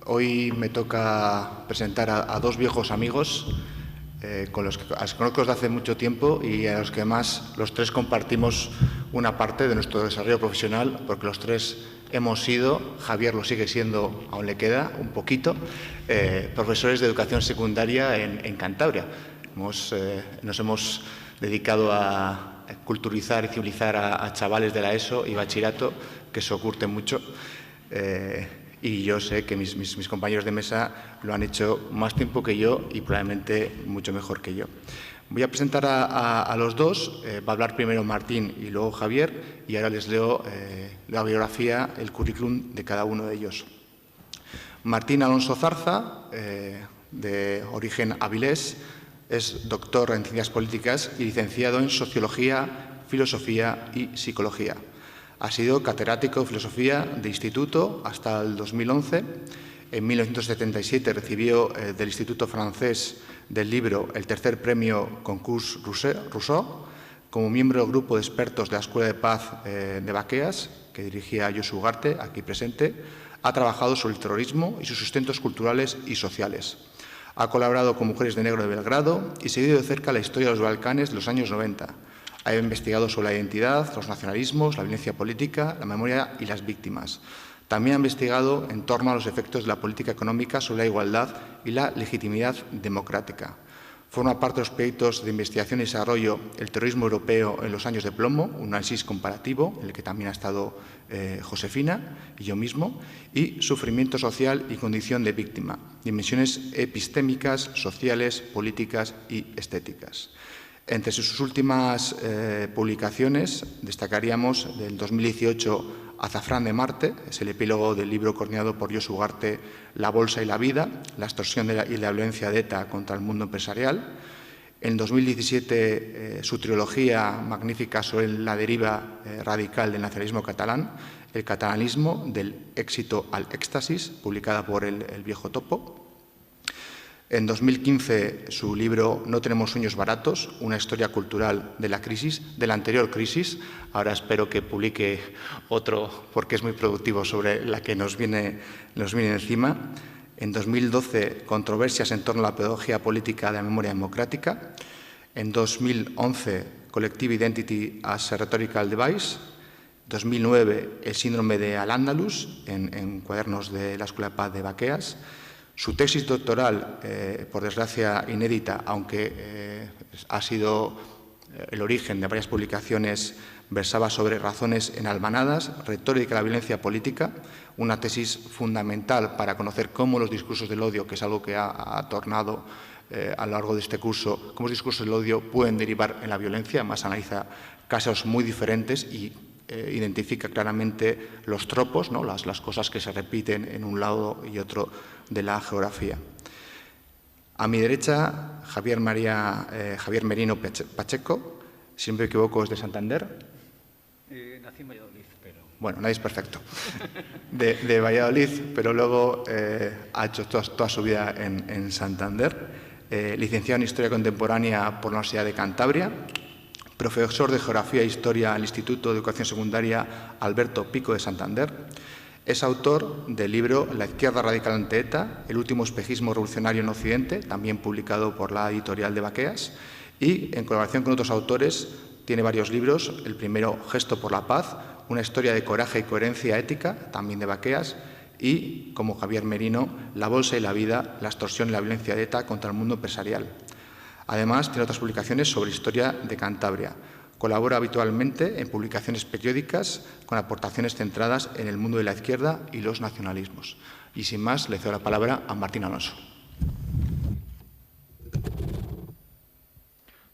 Hoy me toca presentar a dos viejos amigos con los que conozco desde hace mucho tiempo y a los que además los tres compartimos una parte de nuestro desarrollo profesional, porque los tres hemos sido, Javier lo sigue siendo, aún le queda un poquito, profesores de educación secundaria en Cantabria. Nos hemos dedicado a culturizar y civilizar a chavales de la ESO y bachillerato, que se ocurten mucho. Y yo sé que mis compañeros de mesa lo han hecho más tiempo que yo y probablemente mucho mejor que yo. Voy a presentar a los dos. Va a hablar primero Martín y luego Javier, y ahora les leo la biografía, el currículum de cada uno de ellos. Martín Alonso Zarza, de origen avilés, es doctor en Ciencias Políticas y licenciado en Sociología, Filosofía y Psicología. Ha sido catedrático de Filosofía de Instituto hasta el 2011. En 1977 recibió del Instituto Francés del Libro el tercer premio Concours Rousseau. Como miembro del grupo de expertos de la Escuela de Paz de Baqueas, que dirigía Josu Ugarte, aquí presente, ha trabajado sobre el terrorismo y sus sustentos culturales y sociales. Ha colaborado con Mujeres de Negro de Belgrado y seguido de cerca la historia de los Balcanes de los años 90. Ha investigado sobre la identidad, los nacionalismos, la violencia política, la memoria y las víctimas. También ha investigado en torno a los efectos de la política económica sobre la igualdad y la legitimidad democrática. Forma parte de los proyectos de investigación y desarrollo El terrorismo europeo en los años de plomo, un análisis comparativo, en el que también ha estado Josefina y yo mismo, y Sufrimiento social y condición de víctima, dimensiones epistémicas, sociales, políticas y estéticas. Entre sus últimas publicaciones destacaríamos del 2018 Azafrán de Marte, es el epílogo del libro coordinado por Josu Ugarte, La bolsa y la vida, la extorsión y la violencia de ETA contra el mundo empresarial. En 2017 su trilogía magnífica sobre la deriva radical del nacionalismo catalán, El catalanismo, del éxito al éxtasis, publicada por el Viejo Topo. En 2015, su libro No tenemos sueños baratos, una historia cultural de la crisis, de la anterior crisis. Ahora espero que publique otro, porque es muy productivo, sobre la que nos viene encima. En 2012, Controversias en torno a la pedagogía política de la memoria democrática. En 2011, Collective Identity as a Rhetorical Device. 2009, El síndrome de Al-Ándalus, en cuadernos de la Escuela de Paz de Baqueas. Su tesis doctoral, por desgracia inédita, aunque ha sido el origen de varias publicaciones, versaba sobre razones enalbanadas, retórica de la violencia política, una tesis fundamental para conocer cómo los discursos del odio, que es algo que ha tornado a lo largo de este curso, cómo los discursos del odio pueden derivar en la violencia. Además, analiza casos muy diferentes y identifica claramente los tropos, ¿no? las cosas que se repiten en un lado y otro de la geografía. A mi derecha, Javier Merino Pacheco, si no me equivoco es de Santander. Nací en Valladolid, pero... Bueno, nadie es perfecto. De Valladolid, pero luego ha hecho toda su vida en Santander. Licenciado en Historia Contemporánea por la Universidad de Cantabria. Profesor de Geografía e Historia al Instituto de Educación Secundaria Alberto Pico de Santander. Es autor del libro La izquierda radical ante ETA, el último espejismo revolucionario en Occidente, también publicado por la editorial de Baqueas, y en colaboración con otros autores tiene varios libros. El primero, Gesto por la paz, una historia de coraje y coherencia ética, también de Baqueas, y, como Javier Merino, La bolsa y la vida, la extorsión y la violencia de ETA contra el mundo empresarial. Además, tiene otras publicaciones sobre historia de Cantabria. Colabora habitualmente en publicaciones periódicas con aportaciones centradas en el mundo de la izquierda y los nacionalismos. Y sin más, le cedo la palabra a Martín Alonso.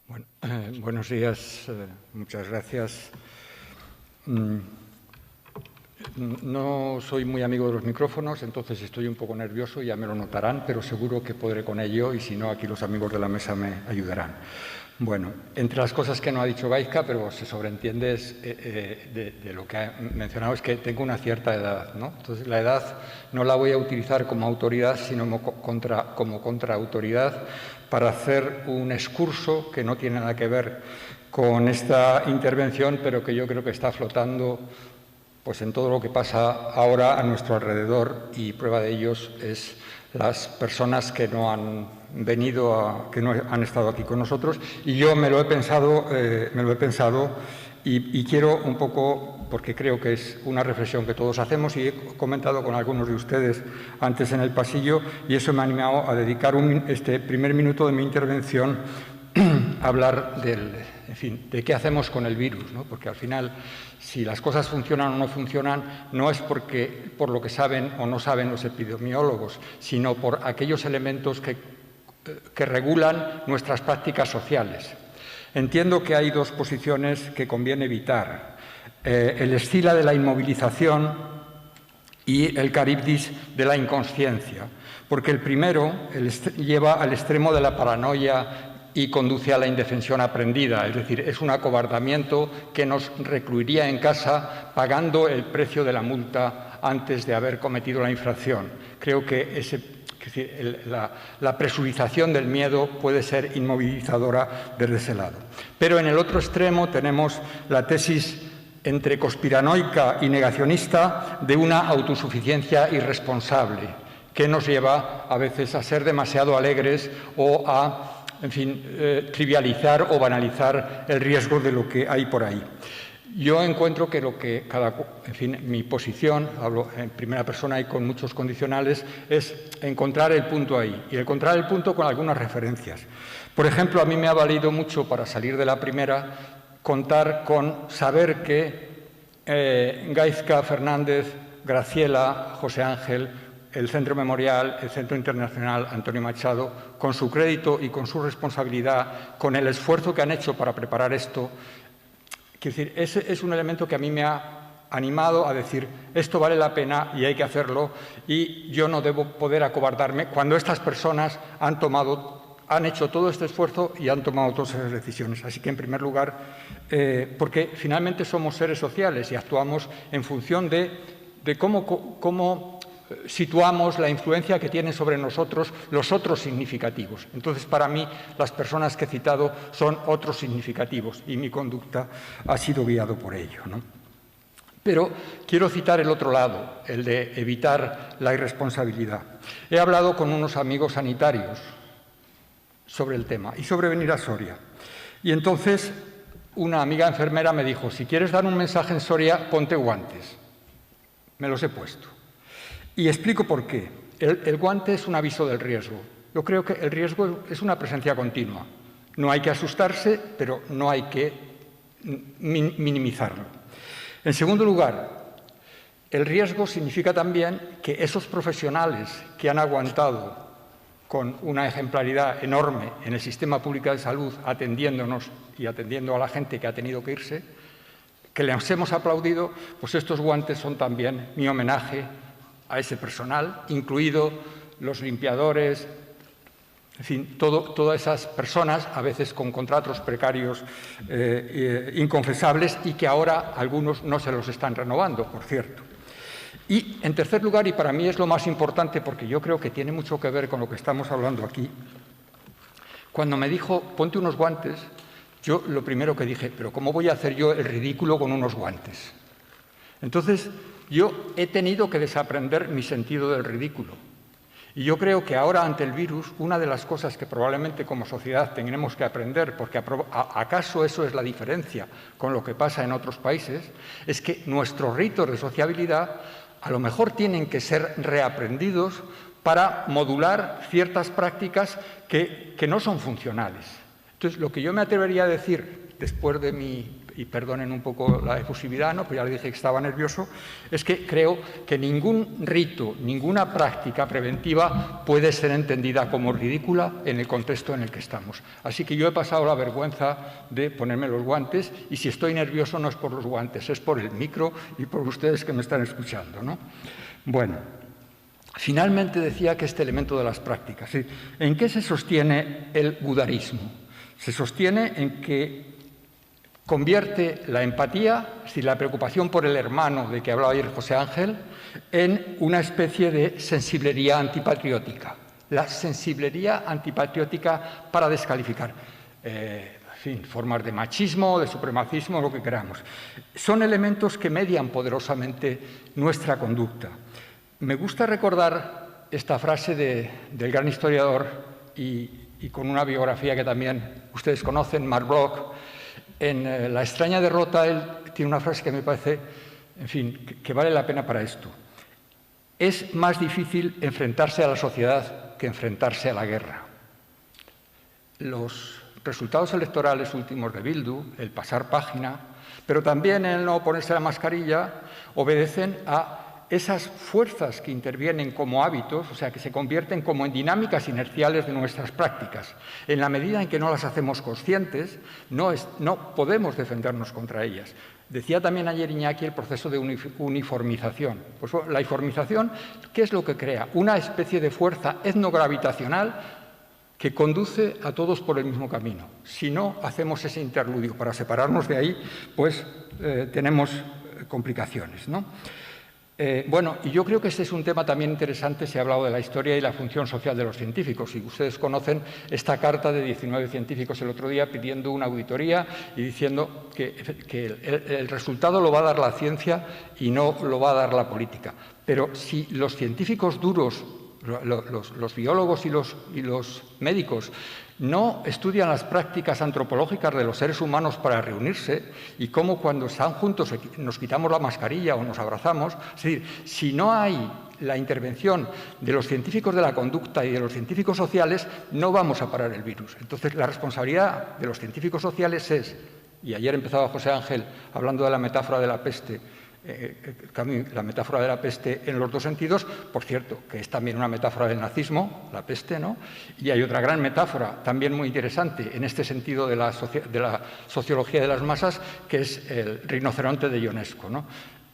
Bueno, buenos días, muchas gracias. No soy muy amigo de los micrófonos, entonces estoy un poco nervioso, ya me lo notarán, pero seguro que podré con ello y si no, aquí los amigos de la mesa me ayudarán. Bueno, entre las cosas que no ha dicho Gaizka, pero se sobreentiende de lo que ha mencionado, es que tengo una cierta edad, ¿no? Entonces, la edad no la voy a utilizar como autoridad, sino como contraautoridad para hacer un excurso que no tiene nada que ver con esta intervención, pero que yo creo que está flotando pues en todo lo que pasa ahora a nuestro alrededor, y prueba de ellos es las personas que no han venido, que no han estado aquí con nosotros. Y yo me lo he pensado y quiero un poco, porque creo que es una reflexión que todos hacemos, y he comentado con algunos de ustedes antes en el pasillo, y eso me ha animado a dedicar este primer minuto de mi intervención a hablar de qué hacemos con el virus, ¿no? Porque al final, si las cosas funcionan o no funcionan, no es por lo que saben o no saben los epidemiólogos, sino por aquellos elementos que regulan nuestras prácticas sociales. Entiendo que hay dos posiciones que conviene evitar: el escila de la inmovilización y el caribdis de la inconsciencia, porque el primero lleva al extremo de la paranoia y conduce a la indefensión aprendida, es decir, es un acobardamiento que nos recluiría en casa pagando el precio de la multa antes de haber cometido la infracción. Creo que la presurización del miedo puede ser inmovilizadora desde ese lado. Pero en el otro extremo tenemos la tesis entre conspiranoica y negacionista de una autosuficiencia irresponsable, que nos lleva a veces a ser demasiado alegres o a trivializar o banalizar el riesgo de lo que hay por ahí. Yo encuentro que mi posición, hablo en primera persona y con muchos condicionales, es encontrar el punto ahí, y encontrar el punto con algunas referencias. Por ejemplo, a mí me ha valido mucho para salir de la primera saber que Gaizka, Fernández, Graciela, José Ángel, el Centro Memorial, el Centro Internacional Antonio Machado, con su crédito y con su responsabilidad, con el esfuerzo que han hecho para preparar esto, ese es un elemento que a mí me ha animado a decir: esto vale la pena y hay que hacerlo, y yo no debo poder acobardarme cuando estas personas han hecho todo este esfuerzo y han tomado todas esas decisiones. Así que, en primer lugar, porque finalmente somos seres sociales y actuamos en función de cómo situamos la influencia que tienen sobre nosotros los otros significativos. Entonces, para mí, las personas que he citado son otros significativos y mi conducta ha sido guiado por ello, ¿no? Pero quiero citar el otro lado, el de evitar la irresponsabilidad. He hablado con unos amigos sanitarios sobre el tema y sobre venir a Soria. Y entonces una amiga enfermera me dijo: si quieres dar un mensaje en Soria, ponte guantes. Me los he puesto. Y explico por qué. El guante es un aviso del riesgo. Yo creo que el riesgo es una presencia continua. No hay que asustarse, pero no hay que minimizarlo. En segundo lugar, el riesgo significa también que esos profesionales que han aguantado con una ejemplaridad enorme en el sistema público de salud, atendiéndonos y atendiendo a la gente que ha tenido que irse, que les hemos aplaudido, pues estos guantes son también mi homenaje a ese personal, incluido los limpiadores, en fin, todas esas personas, a veces con contratos precarios inconfesables, y que ahora algunos no se los están renovando, por cierto. Y, en tercer lugar, y para mí es lo más importante porque yo creo que tiene mucho que ver con lo que estamos hablando aquí, cuando me dijo: ponte unos guantes, yo lo primero que dije: pero ¿cómo voy a hacer yo el ridículo con unos guantes? Entonces, yo he tenido que desaprender mi sentido del ridículo. Y yo creo que ahora, ante el virus, una de las cosas que probablemente como sociedad tendremos que aprender, porque acaso eso es la diferencia con lo que pasa en otros países, es que nuestros ritos de sociabilidad a lo mejor tienen que ser reaprendidos para modular ciertas prácticas que no son funcionales. Entonces, lo que yo me atrevería a decir, después de y perdonen un poco la efusividad, ¿no?, pues ya le dije que estaba nervioso, es que creo que ningún rito, ninguna práctica preventiva puede ser entendida como ridícula en el contexto en el que estamos. Así que yo he pasado la vergüenza de ponerme los guantes, y si estoy nervioso no es por los guantes, es por el micro y por ustedes que me están escuchando, ¿no? Bueno, finalmente decía que este elemento de las prácticas, ¿sí? ¿En qué se sostiene el budarismo? Se sostiene en que convierte la empatía, es decir, la preocupación por el hermano de que hablaba ayer José Ángel, en una especie de sensiblería antipatriótica. La sensiblería antipatriótica para descalificar. fin, formas de machismo, de supremacismo, lo que queramos. Son elementos que median poderosamente nuestra conducta. Me gusta recordar esta frase del gran historiador y con una biografía que también ustedes conocen, Mark Bloch. En La extraña derrota, él tiene una frase que me parece, en fin, que vale la pena para esto. Es más difícil enfrentarse a la sociedad que enfrentarse a la guerra. Los resultados electorales últimos de Bildu, el pasar página, pero también el no ponerse la mascarilla, obedecen a esas fuerzas que intervienen como hábitos, o sea, que se convierten como en dinámicas inerciales de nuestras prácticas. En la medida en que no las hacemos conscientes, no podemos defendernos contra ellas. Decía también ayer Iñaki el proceso de uniformización. Pues la uniformización, ¿qué es lo que crea? Una especie de fuerza etnogravitacional que conduce a todos por el mismo camino. Si no hacemos ese interludio para separarnos de ahí, pues tenemos complicaciones, ¿no? Bueno, y yo creo que este es un tema también interesante. Se ha hablado de la historia y la función social de los científicos. Y ustedes conocen esta carta de 19 científicos el otro día pidiendo una auditoría y diciendo que el resultado lo va a dar la ciencia y no lo va a dar la política. Pero si los científicos duros, los biólogos y los médicos, no estudian las prácticas antropológicas de los seres humanos para reunirse y cómo cuando están juntos nos quitamos la mascarilla o nos abrazamos, es decir, si no hay la intervención de los científicos de la conducta y de los científicos sociales, no vamos a parar el virus. Entonces, la responsabilidad de los científicos sociales es, y ayer empezaba José Ángel hablando de la metáfora de la peste, la metáfora de la peste en los dos sentidos, por cierto, que es también una metáfora del nazismo, la peste, ¿no? Y hay otra gran metáfora, también muy interesante, en este sentido de la sociología de las masas, que es el rinoceronte de Ionesco, ¿no?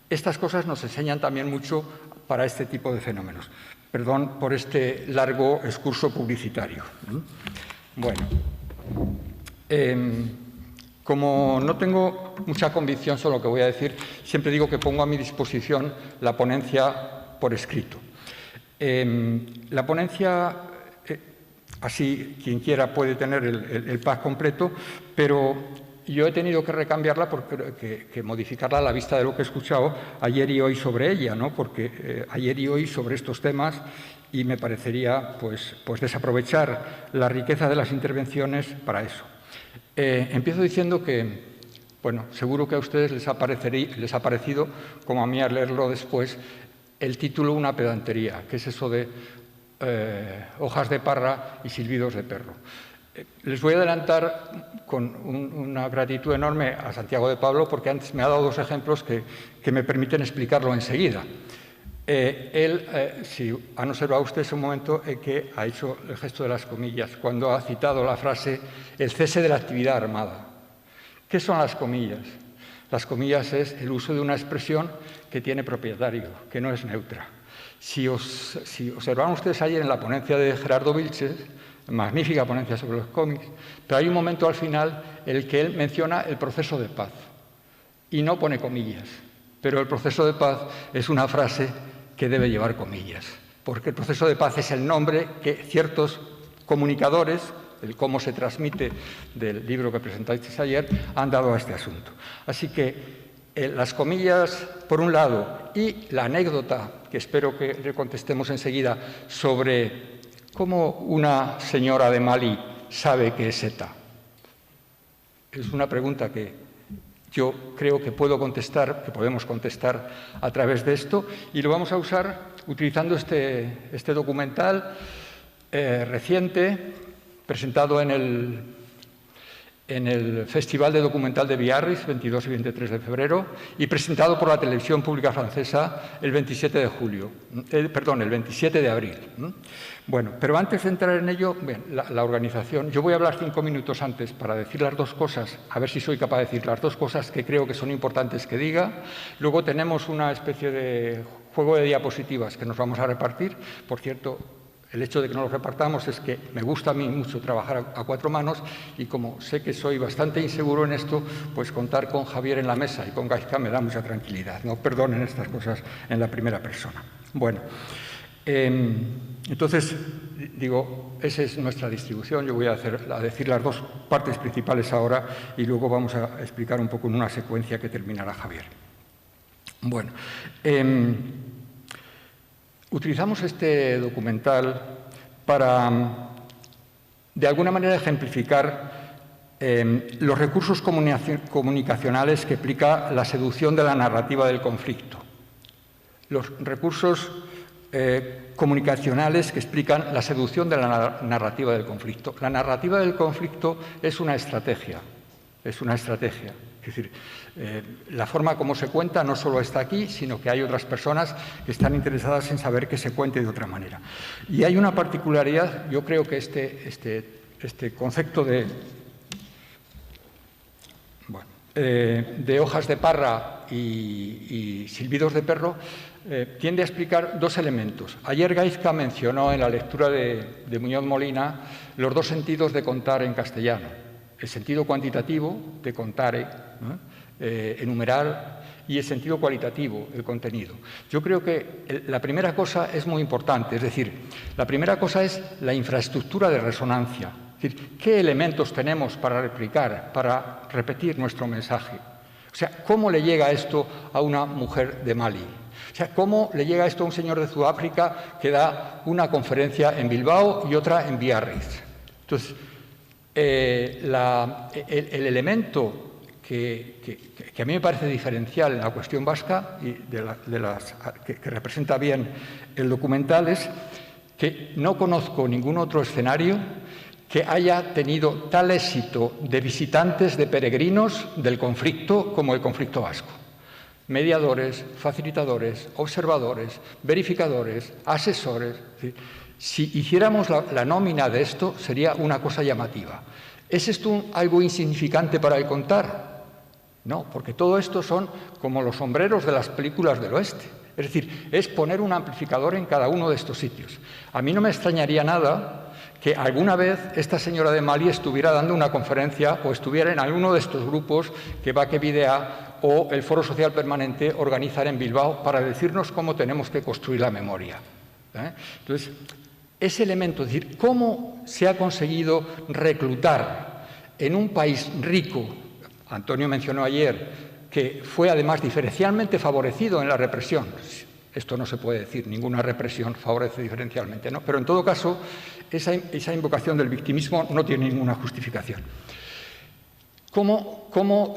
Estas cosas nos enseñan también mucho para este tipo de fenómenos. Perdón por este largo excurso publicitario. Bueno. Como no tengo mucha convicción sobre lo que voy a decir, siempre digo que pongo a mi disposición la ponencia por escrito. La ponencia, así quien quiera puede tener el pack completo, pero yo he tenido que recambiarla, que modificarla a la vista de lo que he escuchado ayer y hoy sobre ella, ¿no? Porque ayer y hoy sobre estos temas, y me parecería pues desaprovechar la riqueza de las intervenciones para eso. Empiezo diciendo que, bueno, seguro que a ustedes les ha parecido, como a mí al leerlo después, el título una pedantería, que es eso de hojas de parra y silbidos de perro. Les voy a adelantar con una gratitud enorme a Santiago de Pablo, porque antes me ha dado dos ejemplos que me permiten explicarlo enseguida. Si han observado ustedes un momento que ha hecho el gesto de las comillas, cuando ha citado la frase el cese de la actividad armada. ¿Qué son las comillas? Las comillas es el uso de una expresión que tiene propietario, que no es neutra. Si observaron ustedes ayer en la ponencia de Gerardo Vilches, magnífica ponencia sobre los cómics, pero hay un momento al final en el que él menciona el proceso de paz y no pone comillas, pero el proceso de paz es una frase que debe llevar comillas, porque el proceso de paz es el nombre que ciertos comunicadores, el cómo se transmite del libro que presentasteis ayer, han dado a este asunto. Así que las comillas, por un lado, y la anécdota, que espero que le contestemos enseguida, sobre cómo una señora de Mali sabe que es ETA. Es una pregunta que yo creo que puedo contestar, que podemos contestar a través de esto, y lo vamos a usar utilizando este documental reciente, presentado en el Festival de Documental de Biarritz, 22 y 23 de febrero, y presentado por la televisión pública francesa el 27 de abril. Bueno, pero antes de entrar en ello, bien, la organización, yo voy a hablar 5 minutos antes para decir las dos cosas, a ver si soy capaz de decir las dos cosas que creo que son importantes que diga. Luego tenemos una especie de juego de diapositivas que nos vamos a repartir. Por cierto, el hecho de que no lo repartamos es que me gusta a mí mucho trabajar a cuatro manos, y como sé que soy bastante inseguro en esto, pues contar con Javier en la mesa y con Gaizka me da mucha tranquilidad. No perdonen estas cosas en la primera persona. Bueno, Entonces, digo, esa es nuestra distribución. Yo voy a decir las dos partes principales ahora y luego vamos a explicar un poco en una secuencia que terminará Javier. Bueno, utilizamos este documental para, de alguna manera, ejemplificar los recursos comunicacionales que implica la seducción de la narrativa del conflicto. Los recursos comunicacionales que explican la seducción de la narrativa del conflicto. La narrativa del conflicto es una estrategia, es una estrategia. Es decir, la forma como se cuenta no solo está aquí, sino que hay otras personas que están interesadas en saber que se cuente de otra manera. Y hay una particularidad, yo creo que este concepto de hojas de parra y silbidos de perro tiende a explicar dos elementos. Ayer Gaizka mencionó en la lectura de Muñoz Molina los dos sentidos de contar en castellano. El sentido cuantitativo de contare, enumerar, y el sentido cualitativo, el contenido. Yo creo que la primera cosa es muy importante, es decir, la primera cosa es la infraestructura de resonancia. Es decir, ¿qué elementos tenemos para replicar, para repetir nuestro mensaje? O sea, ¿cómo le llega esto a una mujer de Mali? O sea, ¿cómo le llega esto a un señor de Sudáfrica que da una conferencia en Bilbao y otra en Biarritz? Entonces, el elemento que a mí me parece diferencial en la cuestión vasca y que representa bien el documental es que no conozco ningún otro escenario que haya tenido tal éxito de visitantes, de peregrinos del conflicto como el conflicto vasco. Mediadores, facilitadores, observadores, verificadores, asesores. ¿Sí? Si hiciéramos la nómina de esto, sería una cosa llamativa. ¿Es esto algo insignificante para el contar? No, porque todo esto son como los sombreros de las películas del oeste. Es decir, es poner un amplificador en cada uno de estos sitios. A mí no me extrañaría nada que alguna vez esta señora de Mali estuviera dando una conferencia o estuviera en alguno de estos grupos que Bakevidea o el Foro Social Permanente organizar en Bilbao para decirnos cómo tenemos que construir la memoria. Entonces, ese elemento, es decir, cómo se ha conseguido reclutar en un país rico, Antonio mencionó ayer, que fue además diferencialmente favorecido en la represión. Esto no se puede decir, ninguna represión favorece diferencialmente, ¿no? Pero en todo caso, esa invocación del victimismo no tiene ninguna justificación. ¿Cómo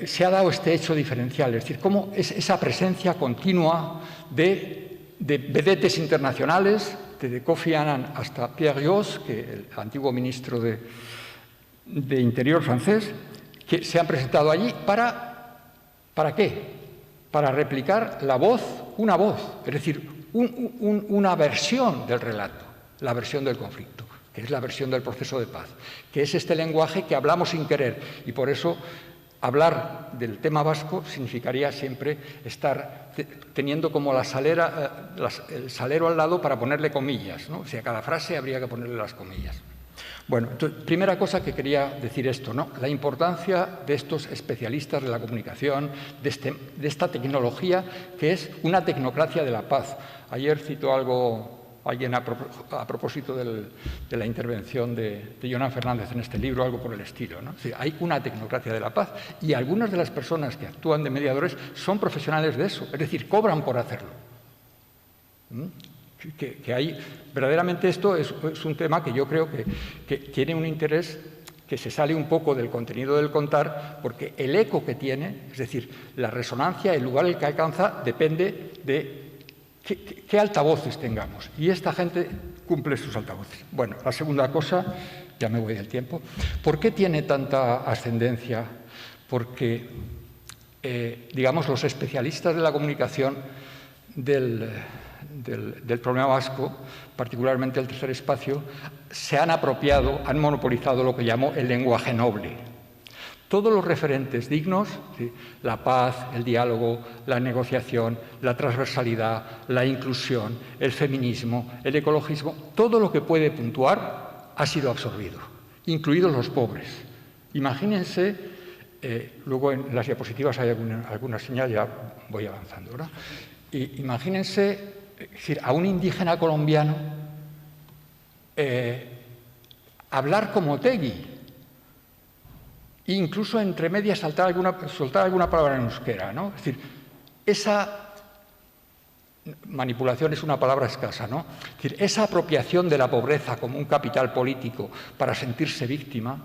se ha dado este hecho diferencial? Es decir, cómo es esa presencia continua de vedetes internacionales, desde Kofi Annan hasta Pierre Josse, el antiguo ministro de Interior francés, que se han presentado allí ¿para qué? Para replicar una voz, es decir, una versión del relato, la versión del conflicto, que es la versión del proceso de paz, que es este lenguaje que hablamos sin querer, y por eso hablar del tema vasco significaría siempre estar teniendo como el salero al lado para ponerle comillas, ¿no? O sea, a cada frase habría que ponerle las comillas. Bueno, entonces, primera cosa que quería decir esto, ¿no? La importancia de estos especialistas de la comunicación, de esta tecnología que es una tecnocracia de la paz. Ayer citó alguien a propósito de la intervención de Jonan Fernández en este libro, algo por el estilo, ¿no? Sí, hay una tecnocracia de la paz y algunas de las personas que actúan de mediadores son profesionales de eso, es decir, cobran por hacerlo. Que hay, verdaderamente esto es un tema que yo creo que tiene un interés que se sale un poco del contenido del contar, porque el eco que tiene, es decir, la resonancia, el lugar en el que alcanza, depende de qué altavoces tengamos. Y esta gente cumple sus altavoces. Bueno, la segunda cosa, ya me voy del tiempo, ¿por qué tiene tanta ascendencia? Porque, digamos, los especialistas de la comunicación del problema vasco, particularmente el tercer espacio, se han apropiado, han monopolizado lo que llamo el lenguaje noble. Todos los referentes dignos, ¿sí? La paz, el diálogo, la negociación, la transversalidad, la inclusión, el feminismo, el ecologismo, todo lo que puede puntuar ha sido absorbido, incluidos los pobres. Imagínense, luego en las diapositivas hay alguna señal, ya voy avanzando, ¿verdad? Imagínense es decir, a un indígena colombiano hablar como Otegui, e incluso entre medias soltar alguna palabra en euskera, ¿no? Es decir, esa manipulación es una palabra escasa, ¿no? Es decir, esa apropiación de la pobreza como un capital político para sentirse víctima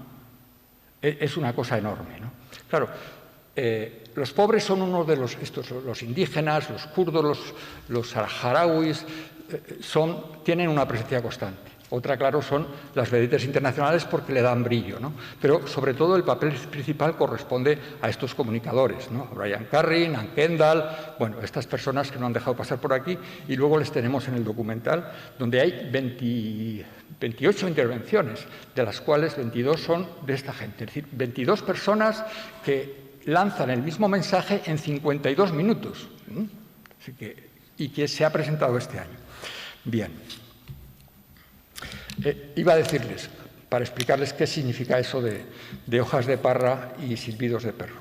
es una cosa enorme, ¿no? Claro, los pobres son uno de los indígenas, los kurdos, los saharauis, tienen una presencia constante. Otra, claro, son las vedettes internacionales porque le dan brillo, ¿no? Pero, sobre todo, el papel principal corresponde a estos comunicadores, ¿no? Brian Carrin, Ann Kendall, bueno, estas personas que no han dejado pasar por aquí, y luego les tenemos en el documental, donde hay 28 intervenciones, de las cuales 22 son de esta gente. Es decir, 22 personas que lanzan el mismo mensaje en 52 minutos, ¿eh? Así y que se ha presentado este año. Bien. Iba a decirles, para explicarles qué significa eso de hojas de parra y silbidos de perro.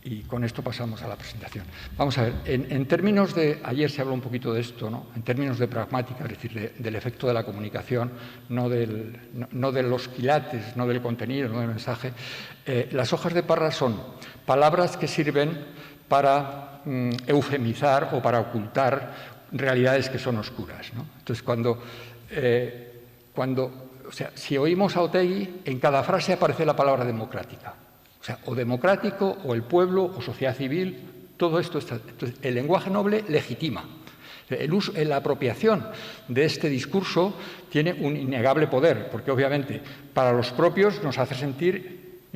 Y con esto pasamos a la presentación. Vamos a ver, en términos de... Ayer se habló un poquito de esto, ¿no? En términos de pragmática, es decir, del efecto de la comunicación, no de los quilates, no del contenido, no del mensaje. Las hojas de parra son palabras que sirven para eufemizar o para ocultar realidades que son oscuras, ¿no? Entonces, o sea, si oímos a Otegui, en cada frase aparece la palabra democrática. O sea, o democrático, o el pueblo, o sociedad civil, todo esto está. Entonces, el lenguaje noble legitima. La apropiación de este discurso tiene un innegable poder, porque obviamente para los propios nos hace sentir,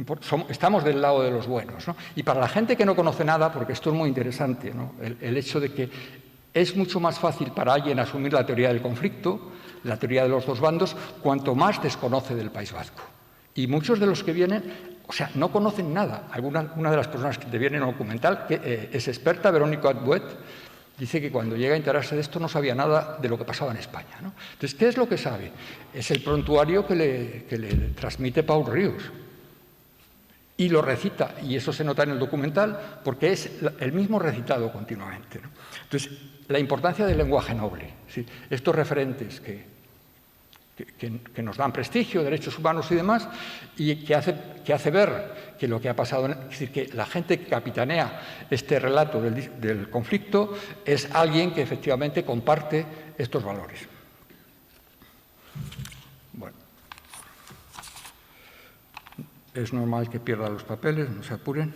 estamos del lado de los buenos, ¿no? Y para la gente que no conoce nada, porque esto es muy interesante, ¿no? El hecho de que es mucho más fácil para alguien asumir la teoría del conflicto, la teoría de los dos bandos, cuanto más desconoce del País Vasco. Y muchos de los que vienen, o sea, no conocen nada. Una de las personas que te viene en el documental, que es experta, Verónica Atbuet, dice que cuando llega a enterarse de esto no sabía nada de lo que pasaba en España, ¿no? Entonces, ¿qué es lo que sabe? Es el prontuario que le transmite Paul Ríos. Y lo recita, y eso se nota en el documental, porque es el mismo recitado continuamente, ¿no? Entonces, la importancia del lenguaje noble, ¿sí? Estos referentes que nos dan prestigio, derechos humanos y demás, y que hace ver que lo que ha pasado, es decir, que la gente que capitanea este relato del conflicto es alguien que efectivamente comparte estos valores. Bueno. Es normal que pierda los papeles, no se apuren.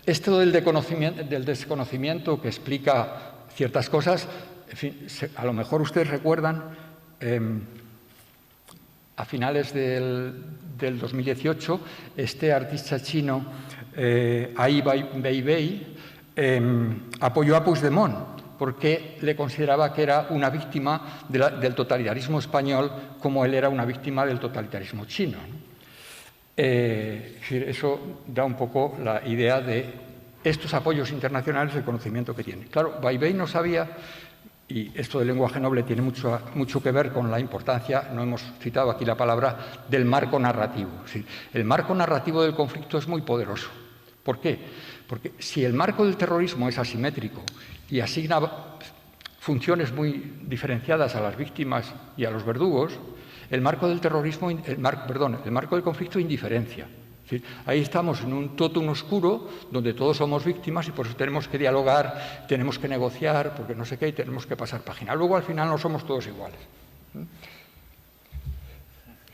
Esto del desconocimiento que explica ciertas cosas, en fin, a lo mejor ustedes recuerdan, a finales del 2018, este artista chino, Ai Weiwei, apoyó a Puigdemont porque le consideraba que era una víctima del totalitarismo español como él era una víctima del totalitarismo chino, ¿no? Eso da un poco la idea de estos apoyos internacionales, el conocimiento que tiene. Claro, Weiwei no sabía, y esto del lenguaje noble tiene mucho que ver con la importancia, no hemos citado aquí la palabra, del marco narrativo. ¿Sí? El marco narrativo del conflicto es muy poderoso. ¿Por qué? Porque si el marco del terrorismo es asimétrico y asigna funciones muy diferenciadas a las víctimas y a los verdugos, el marco del conflicto indiferencia. ¿Sí? Ahí estamos en un totum oscuro donde todos somos víctimas y por eso tenemos que dialogar, tenemos que negociar, porque no sé qué, y tenemos que pasar página. Luego, al final, no somos todos iguales.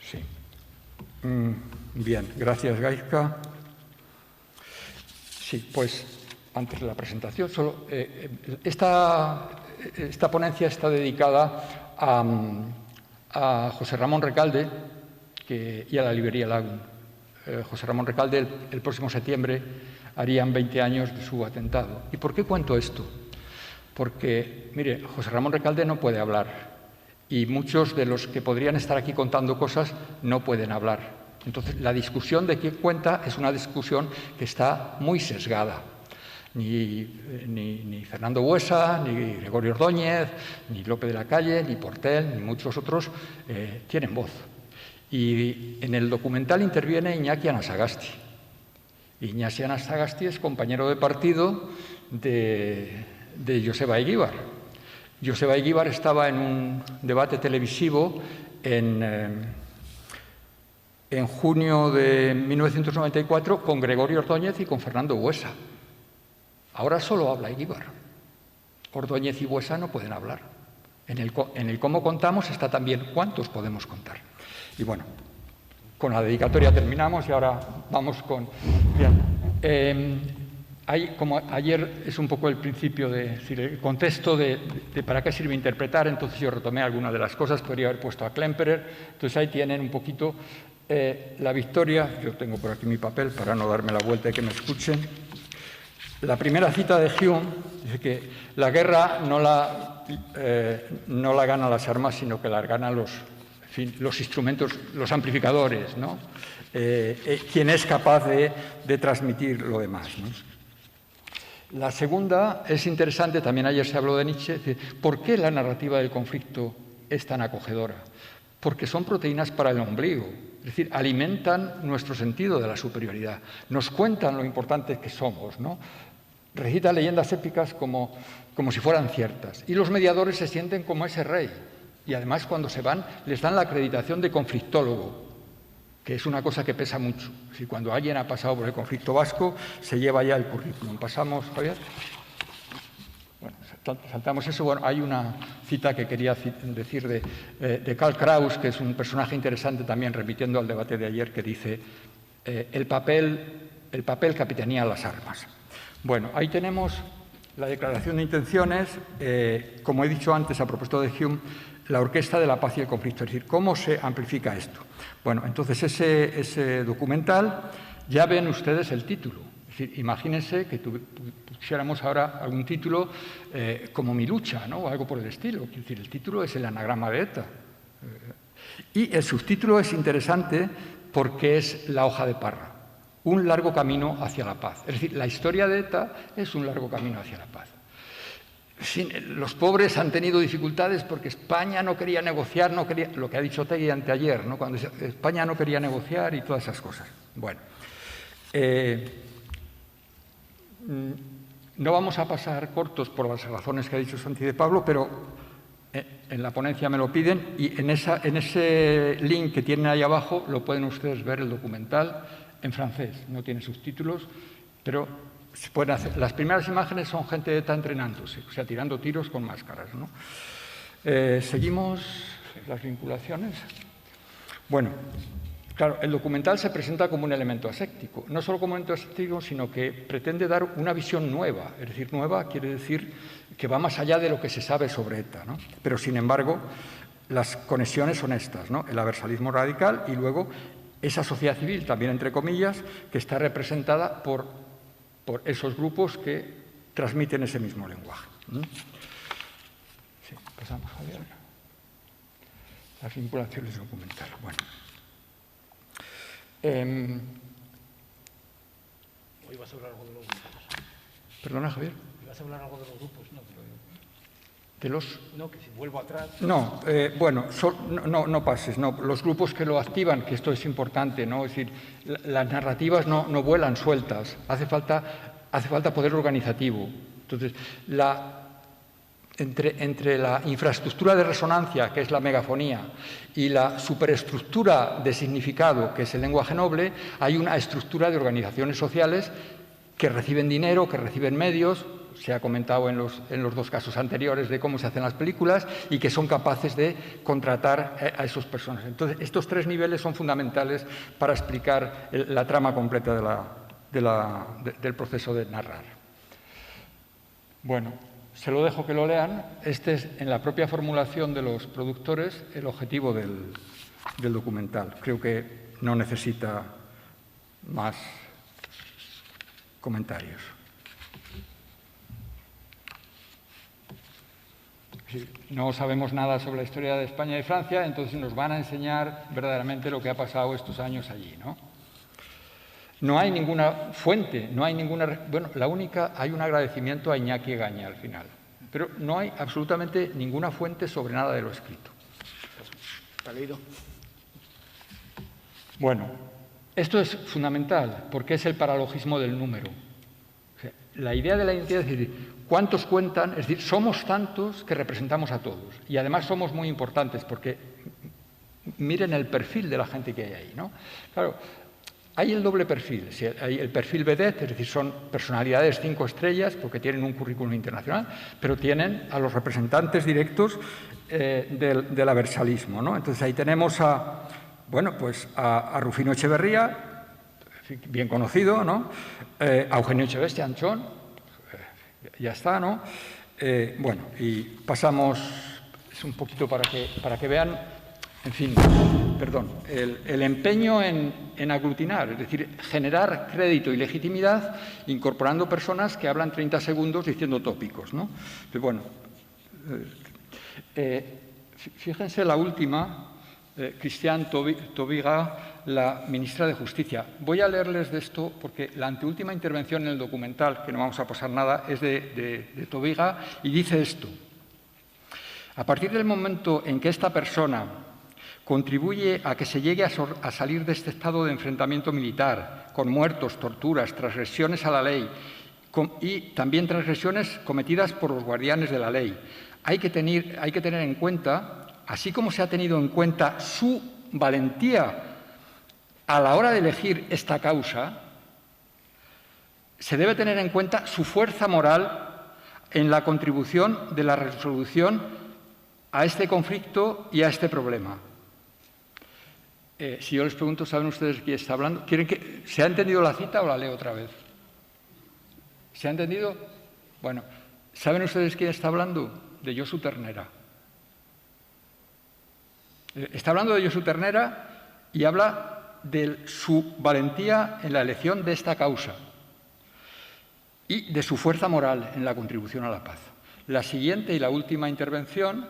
Sí. Bien, gracias, Gaizka. Sí, pues, antes de la presentación, solo esta ponencia está dedicada a José Ramón Recalde y a la librería Lagún. José Ramón Recalde, el próximo septiembre harían 20 años de su atentado. ¿Y por qué cuento esto? Porque, mire, José Ramón Recalde no puede hablar y muchos de los que podrían estar aquí contando cosas no pueden hablar. Entonces, la discusión de quién cuenta es una discusión que está muy sesgada. Ni Fernando Buesa, ni Gregorio Ordóñez, ni Lope de la Calle, ni Portel, ni muchos otros tienen voz. Y en el documental interviene Iñaki Anasagasti. Iñaki Anasagasti es compañero de partido de de Joseba Eguíbar. Joseba Eguíbar estaba en un debate televisivo en junio de 1994 con Gregorio Ordóñez y con Fernando Buesa. Ahora solo habla Eguíbar. Ordóñez y Buesa no pueden hablar. En el cómo contamos está también cuántos podemos contar. Y bueno, con la dedicatoria terminamos y ahora vamos con... Bien, como ayer es un poco el principio, el contexto de para qué sirve interpretar, entonces yo retomé algunas de las cosas, podría haber puesto a Klemperer, entonces ahí tienen un poquito la victoria, yo tengo por aquí mi papel para no darme la vuelta y que me escuchen. La primera cita de Hume dice que la guerra no la ganan las armas, sino que la ganan los instrumentos, los amplificadores, ¿no? Quien es capaz de transmitir lo demás, ¿no? La segunda es interesante, también ayer se habló de Nietzsche, es decir, ¿por qué la narrativa del conflicto es tan acogedora? Porque son proteínas para el ombligo, es decir, alimentan nuestro sentido de la superioridad, nos cuentan lo importantes que somos, ¿no? Recitan leyendas épicas como si fueran ciertas, y los mediadores se sienten como ese rey, y además cuando se van les dan la acreditación de conflictólogo, que es una cosa que pesa mucho. Si cuando alguien ha pasado por el conflicto vasco, se lleva ya el currículum. Pasamos, Javier. Bueno, saltamos eso. Bueno, hay una cita que quería decir de Karl Kraus, que es un personaje interesante también, repitiendo al debate de ayer, que dice el papel capitanía las armas. Bueno, ahí tenemos la declaración de intenciones, como he dicho antes a propósito de Hume, la orquesta de la paz y el conflicto, es decir, ¿cómo se amplifica esto? Bueno, entonces ese documental, ya ven ustedes el título. Es decir, imagínense que pusiéramos ahora algún título como Mi lucha, ¿no? O algo por el estilo. Es decir, el título es el anagrama de ETA. Y el subtítulo es interesante porque es la hoja de parra. Un largo camino hacia la paz. Es decir, la historia de ETA es un largo camino hacia la paz. Los pobres han tenido dificultades porque España no quería negociar, lo que ha dicho Otegui anteayer, ¿no? Cuando España no quería negociar y todas esas cosas. Bueno, no vamos a pasar cortos por las razones que ha dicho Santi de Pablo, pero en la ponencia me lo piden y en ese link que tienen ahí abajo lo pueden ustedes ver el documental en francés, no tiene subtítulos, pero se pueden hacer. Las primeras imágenes son gente de ETA entrenándose, o sea, tirando tiros con máscaras, ¿no? Seguimos las vinculaciones. Bueno, claro, el documental se presenta como un elemento aséptico, no solo como un elemento aséptico, sino que pretende dar una visión nueva, es decir, nueva quiere decir que va más allá de lo que se sabe sobre ETA, ¿no? Pero, sin embargo, las conexiones son estas, ¿no? El aversalismo radical y luego esa sociedad civil, también entre comillas, que está representada por esos grupos que transmiten ese mismo lenguaje. Sí, pasamos, Javier. Las vinculaciones documentales. Bueno. Hoy vas a hablar algo de los grupos. Perdona, Javier. ¿Vas a hablar algo de los grupos? No, ¿De los? No, que si vuelvo atrás... No, bueno, no pases. No, los grupos que lo activan, que esto es importante, ¿no? Es decir, las narrativas no vuelan sueltas. Hace falta poder organizativo. Entonces, entre la infraestructura de resonancia, que es la megafonía, y la superestructura de significado, que es el lenguaje noble, hay una estructura de organizaciones sociales que reciben dinero, que reciben medios. Se ha comentado en los dos casos anteriores de cómo se hacen las películas y que son capaces de contratar a esas personas. Entonces, estos tres niveles son fundamentales para explicar la trama completa del proceso de narrar. Bueno, se lo dejo que lo lean. Este es, en la propia formulación de los productores, el objetivo del documental. Creo que no necesita más comentarios. No sabemos nada sobre la historia de España y Francia, entonces nos van a enseñar verdaderamente lo que ha pasado estos años allí, ¿no? No hay ninguna fuente, no hay ninguna... Bueno, hay un agradecimiento a Iñaki Egaña al final, pero no hay absolutamente ninguna fuente sobre nada de lo escrito. ¿Está leído? Bueno, esto es fundamental porque es el paralogismo del número. O sea, la idea de la identidad es decir, ¿Cuántos cuentan? Es decir, somos tantos que representamos a todos. Y además somos muy importantes porque miren el perfil de la gente que hay ahí, ¿no? Claro, hay el doble perfil. Hay el perfil vedette, es decir, son personalidades 5 estrellas porque tienen un currículum internacional, pero tienen a los representantes directos del aversalismo, ¿no? Entonces ahí tenemos a Rufino Echeverría, bien conocido, ¿no? A Eugenio Echeveste, Anchón, ya está, ¿no? Y pasamos, es un poquito para que vean, en fin, perdón, el empeño en aglutinar, es decir, generar crédito y legitimidad incorporando personas que hablan 30 segundos diciendo tópicos, ¿no? Fíjense la última, Christiane Taubira, la ministra de Justicia. Voy a leerles de esto porque la anteúltima intervención en el documental, que no vamos a pasar nada, es de Taubira y dice esto. A partir del momento en que esta persona contribuye a que se llegue a salir de este estado de enfrentamiento militar, con muertos, torturas, transgresiones a la ley y también transgresiones cometidas por los guardianes de la ley, hay que tener en cuenta, así como se ha tenido en cuenta su valentía a la hora de elegir esta causa, se debe tener en cuenta su fuerza moral en la contribución de la resolución a este conflicto y a este problema. Si yo les pregunto, ¿saben ustedes quién está hablando? ¿Se ha entendido la cita o la leo otra vez? ¿Se ha entendido? Bueno, ¿saben ustedes quién está hablando? De Josu Ternera. Está hablando de Josu Ternera y habla de su valentía en la elección de esta causa y de su fuerza moral en la contribución a la paz. La siguiente y la última intervención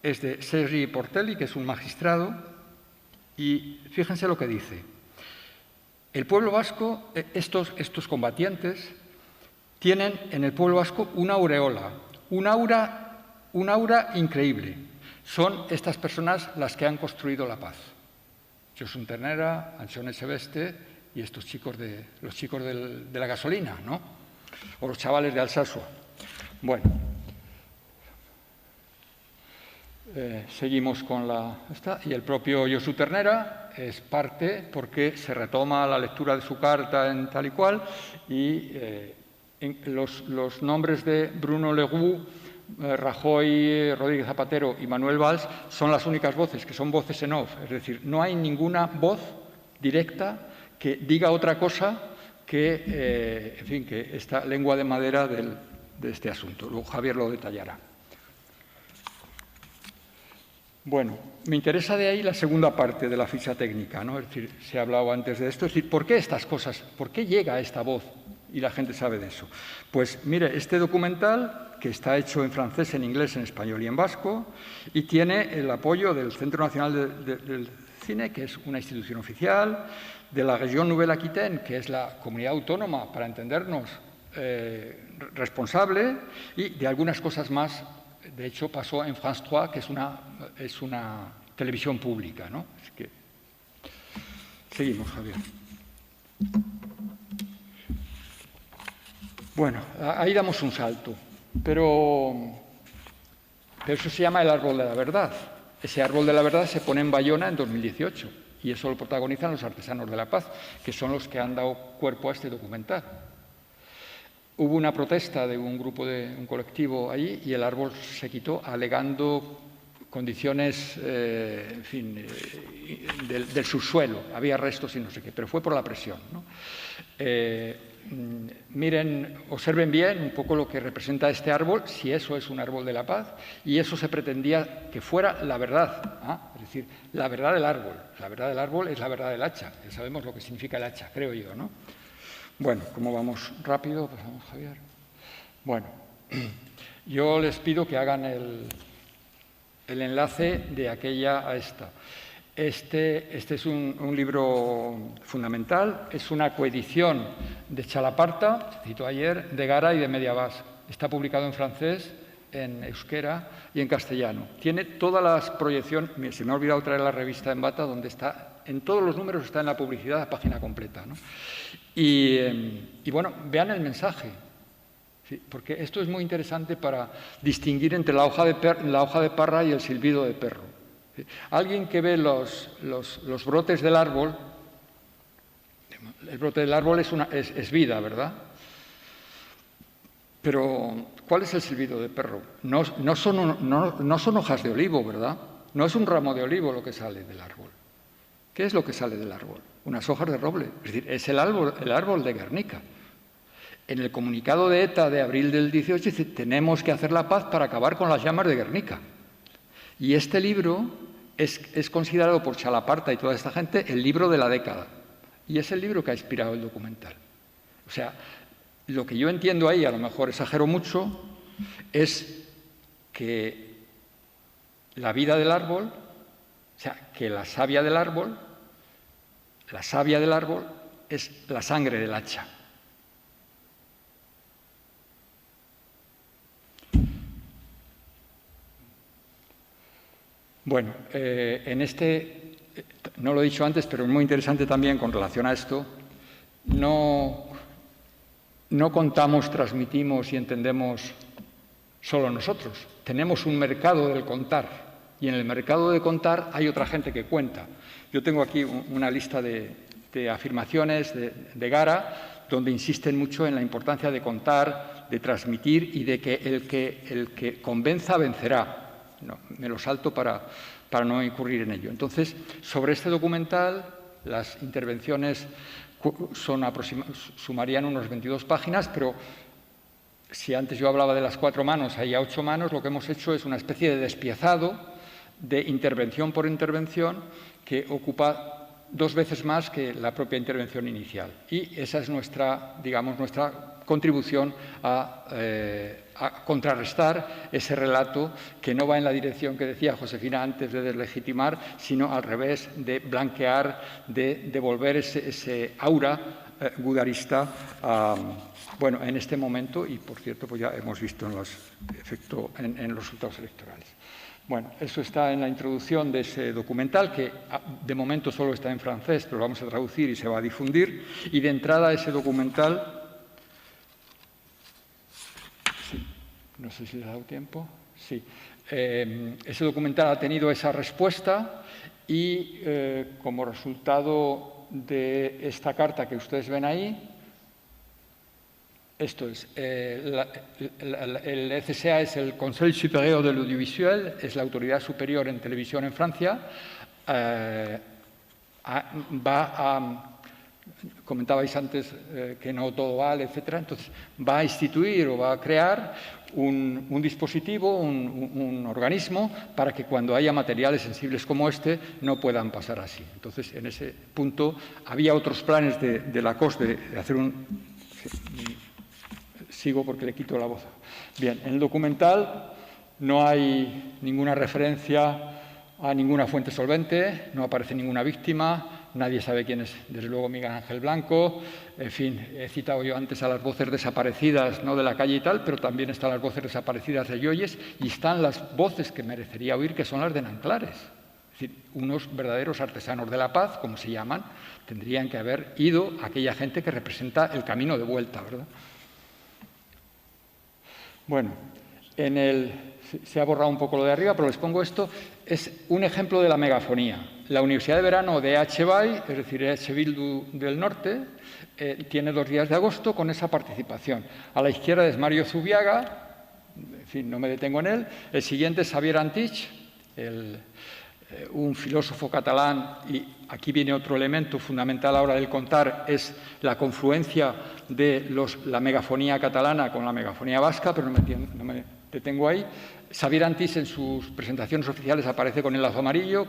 es de Sergi Portelli, que es un magistrado, y fíjense lo que dice. El pueblo vasco, estos combatientes, tienen en el pueblo vasco una aureola, un aura increíble. Son estas personas las que han construido la paz. Josu Ternera, Anchón Echeveste y estos chicos de la gasolina, ¿no? O los chavales de Alsasua. Bueno, seguimos con y el propio Josu Ternera es parte porque se retoma la lectura de su carta en tal y cual y los nombres de Bruno Leroux, Rajoy, Rodríguez Zapatero y Manuel Valls son las únicas voces, que son voces en off. Es decir, no hay ninguna voz directa que diga otra cosa que, en fin, que esta lengua de madera de este asunto. Luego Javier lo detallará. Bueno, me interesa de ahí la segunda parte de la ficha técnica, ¿no? Es decir, se ha hablado antes de esto. Es decir, ¿por qué estas cosas? ¿Por qué llega esta voz? Y la gente sabe de eso. Pues mire, este documental, que está hecho en francés, en inglés, en español y en vasco, y tiene el apoyo del Centro Nacional del Cine, que es una institución oficial, de la Région Nouvelle-Aquitaine, que es la comunidad autónoma, para entendernos, responsable, y de algunas cosas más. De hecho, pasó en France 3, que es una televisión pública, ¿no? Así que seguimos, Javier. Bueno, ahí damos un salto, pero eso se llama el árbol de la verdad. Ese árbol de la verdad se pone en Bayona en 2018 y eso lo protagonizan los artesanos de la paz, que son los que han dado cuerpo a este documental. Hubo una protesta de un colectivo allí y el árbol se quitó alegando condiciones, en fin, del subsuelo. Había restos y no sé qué, pero fue por la presión, ¿no? Miren, observen bien un poco lo que representa este árbol, si eso es un árbol de la paz, y eso se pretendía que fuera la verdad, ¿ah? Es decir, la verdad del árbol. La verdad del árbol es la verdad del hacha. Ya sabemos lo que significa el hacha, creo yo, ¿no? Bueno, como vamos rápido, pasamos, Javier. Bueno, yo les pido que hagan el enlace de aquella a esta. Este es un libro fundamental, es una coedición de Chalaparta, citó ayer, de Gara y de Mediavás. Está publicado en francés, en euskera y en castellano. Tiene todas las proyecciones. Mira, se me ha olvidado traer la revista en bata, donde está, en todos los números está en la publicidad, la página completa, ¿no? Y bueno, vean el mensaje. ¿sí? Porque esto es muy interesante para distinguir entre la hoja de parra y el silbido de perro. ¿Sí? Alguien que ve los brotes del árbol, el brote del árbol es vida, ¿verdad? Pero, ¿cuál es el silbido de perro? No son hojas de olivo, ¿verdad? No es un ramo de olivo lo que sale del árbol. ¿Qué es lo que sale del árbol? Unas hojas de roble. Es decir, es el árbol de Guernica. En el comunicado de ETA de abril del 18 dice: tenemos que hacer la paz para acabar con las llamas de Guernica. Y este libro es considerado por Chalaparta y toda esta gente el libro de la década. Y es el libro que ha inspirado el documental. O sea, lo que yo entiendo ahí, a lo mejor exagero mucho, es que la vida del árbol, o sea, que la savia del árbol es la sangre del hacha. Bueno, no lo he dicho antes, pero es muy interesante también con relación a esto, no contamos, transmitimos y entendemos solo nosotros. Tenemos un mercado del contar y en el mercado de contar hay otra gente que cuenta. Yo tengo aquí una lista de afirmaciones de Gara donde insisten mucho en la importancia de contar, de transmitir y de que el que convenza vencerá. No, me lo salto para no incurrir en ello. Entonces, sobre este documental, las intervenciones sumarían unos 22 páginas, pero si antes yo hablaba de las 4 manos, ahí a 8 manos, lo que hemos hecho es una especie de despiezado de intervención por intervención que ocupa 2 veces más que la propia intervención inicial. Y esa es nuestra contribución a contrarrestar ese relato que no va en la dirección que decía Josefina antes de deslegitimar, sino al revés, de blanquear, de devolver ese aura gudarista bueno, en este momento, y por cierto, pues ya hemos visto en los resultados electorales. Bueno, eso está en la introducción de ese documental, que de momento solo está en francés, pero lo vamos a traducir y se va a difundir. Y de entrada ese documental... Sí, no sé si le ha dado tiempo. Sí. Ese documental ha tenido esa respuesta y como resultado de esta carta que ustedes ven ahí, esto es, el CSA es el Conseil Supérieur de l'Audiovisuel, es la autoridad superior en televisión en Francia, comentabais antes que no todo vale, etcétera, entonces va a instituir o va a crear un dispositivo, un organismo, para que cuando haya materiales sensibles como este no puedan pasar así. Entonces, en ese punto había otros planes de la COS de hacer Sigo porque le quito la voz. Bien, en el documental no hay ninguna referencia a ninguna fuente solvente, no aparece ninguna víctima, nadie sabe quién es, desde luego, Miguel Ángel Blanco. En fin, he citado yo antes a las voces desaparecidas, no de la calle y tal, pero también están las voces desaparecidas de Lloyes y están las voces que merecería oír, que son las de Nanclares. Es decir, unos verdaderos artesanos de la paz, como se llaman, tendrían que haber ido aquella gente que representa el camino de vuelta, ¿verdad? Bueno, se ha borrado un poco lo de arriba, pero les pongo esto. Es un ejemplo de la megafonía. La Universidad de Verano de EH es decir, EH Bildu del Norte, tiene 2 días de agosto con esa participación. A la izquierda es Mario Zubiaga, en fin, no me detengo en él. El siguiente es Xavier Antich, un filósofo catalán, y aquí viene otro elemento fundamental a la hora del contar, es la confluencia de la megafonía catalana con la megafonía vasca, pero no me detengo ahí. Xavier Antich en sus presentaciones oficiales aparece con el lazo amarillo,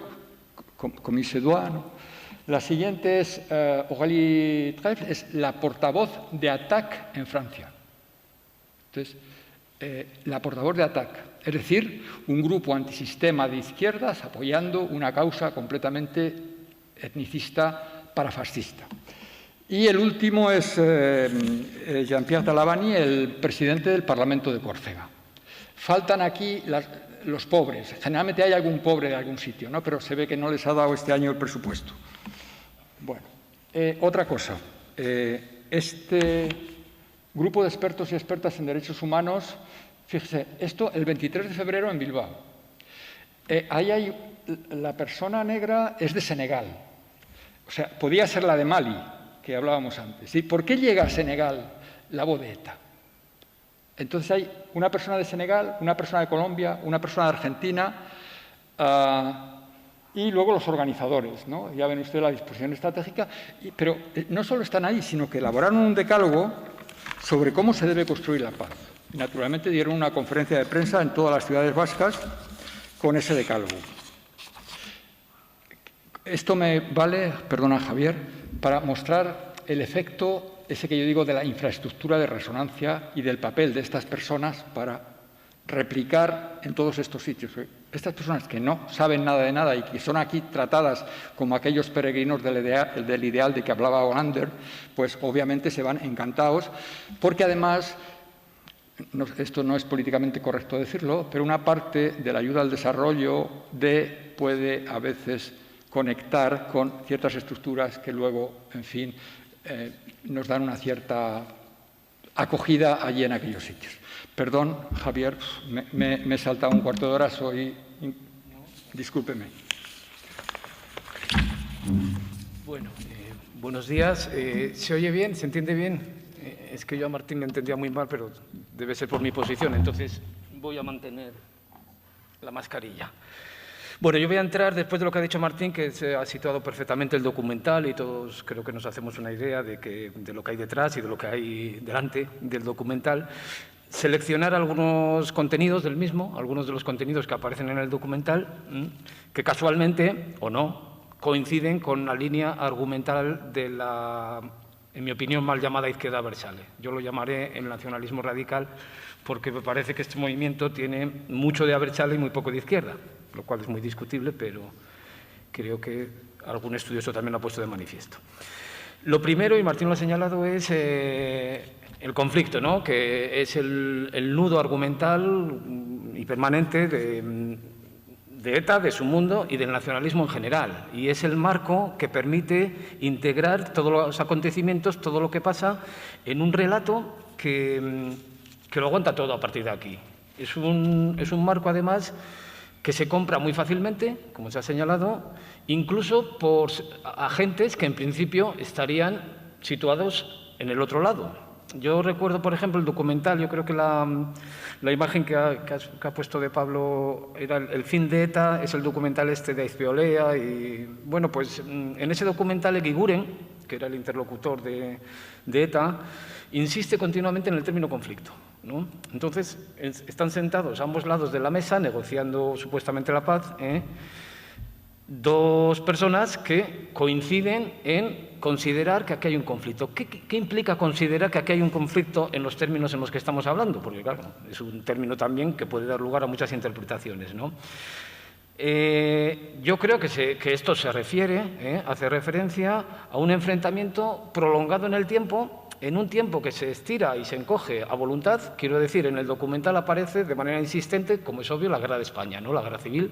con il se doit, ¿no? La siguiente es Aurélie Treff, es la portavoz de ATTAC en Francia. Entonces, la portavoz de ATTAC, es decir, un grupo antisistema de izquierdas apoyando una causa completamente etnicista parafascista. Y el último es Jean-Pierre Talabani, el presidente del Parlamento de Córcega. Faltan aquí los pobres. Generalmente hay algún pobre de algún sitio, ¿no? Pero se ve que no les ha dado este año el presupuesto. Bueno, otra cosa. Grupo de expertos y expertas en derechos humanos. Fíjese, esto el 23 de febrero en Bilbao. La persona negra es de Senegal. O sea, podía ser la de Mali, que hablábamos antes. ¿Sí? ¿Por qué llega a Senegal la voz de ETA? Entonces hay una persona de Senegal, una persona de Colombia, una persona de Argentina y luego los organizadores, ¿no? Ya ven ustedes la disposición estratégica. Pero no solo están ahí, sino que elaboraron un decálogo sobre cómo se debe construir la paz. Y, naturalmente, dieron una conferencia de prensa en todas las ciudades vascas con ese decálogo. Esto me vale, perdona Javier, para mostrar el efecto, ese que yo digo, de la infraestructura de resonancia y del papel de estas personas para replicar en todos estos sitios. Estas personas que no saben nada de nada y que son aquí tratadas como aquellos peregrinos del ideal de que hablaba Hollander, pues obviamente se van encantados, porque además, esto no es políticamente correcto decirlo, pero una parte de la ayuda al desarrollo puede a veces conectar con ciertas estructuras que luego, en fin, nos dan una cierta acogida allí en aquellos sitios. Perdón, Javier, me he saltado un cuarto de hora, discúlpeme. Bueno, buenos días. ¿Se oye bien? ¿Se entiende bien? Es que yo a Martín le entendía muy mal, pero debe ser por mi posición, entonces voy a mantener la mascarilla. Bueno, yo voy a entrar, después de lo que ha dicho Martín, que se ha situado perfectamente el documental y todos creo que nos hacemos una idea de lo que hay detrás y de lo que hay delante del documental, seleccionar algunos contenidos del mismo, algunos de los contenidos que aparecen en el documental, que casualmente, o no, coinciden con la línea argumental de la, en mi opinión, mal llamada izquierda abertzale. Yo lo llamaré el nacionalismo radical porque me parece que este movimiento tiene mucho de abertzale y muy poco de izquierda, lo cual es muy discutible, pero creo que algún estudioso también lo ha puesto de manifiesto. Lo primero, y Martín lo ha señalado, es el conflicto, ¿no? Que es el nudo argumental y permanente de ETA, de su mundo y del nacionalismo en general. Y es el marco que permite integrar todos los acontecimientos, todo lo que pasa, en un relato que lo aguanta todo a partir de aquí. Es un marco, además, que se compra muy fácilmente, como se ha señalado, incluso por agentes que en principio estarían situados en el otro lado. Yo recuerdo, por ejemplo, el documental, yo creo que la imagen que ha puesto de Pablo era el fin de ETA, es el documental este de Aizpiolea, y bueno, pues en ese documental Eguiguren, que era el interlocutor de ETA, insiste continuamente en el término conflicto, ¿no? Entonces, están sentados a ambos lados de la mesa, negociando supuestamente la paz, dos personas que coinciden en considerar que aquí hay un conflicto. ¿Qué implica considerar que aquí hay un conflicto en los términos en los que estamos hablando? Porque, claro, es un término también que puede dar lugar a muchas interpretaciones, ¿no? Yo creo que esto se refiere, hace referencia a un enfrentamiento prolongado en el tiempo, en un tiempo que se estira y se encoge a voluntad. Quiero decir, en el documental aparece de manera insistente, como es obvio, la guerra de España, ¿no? La guerra civil,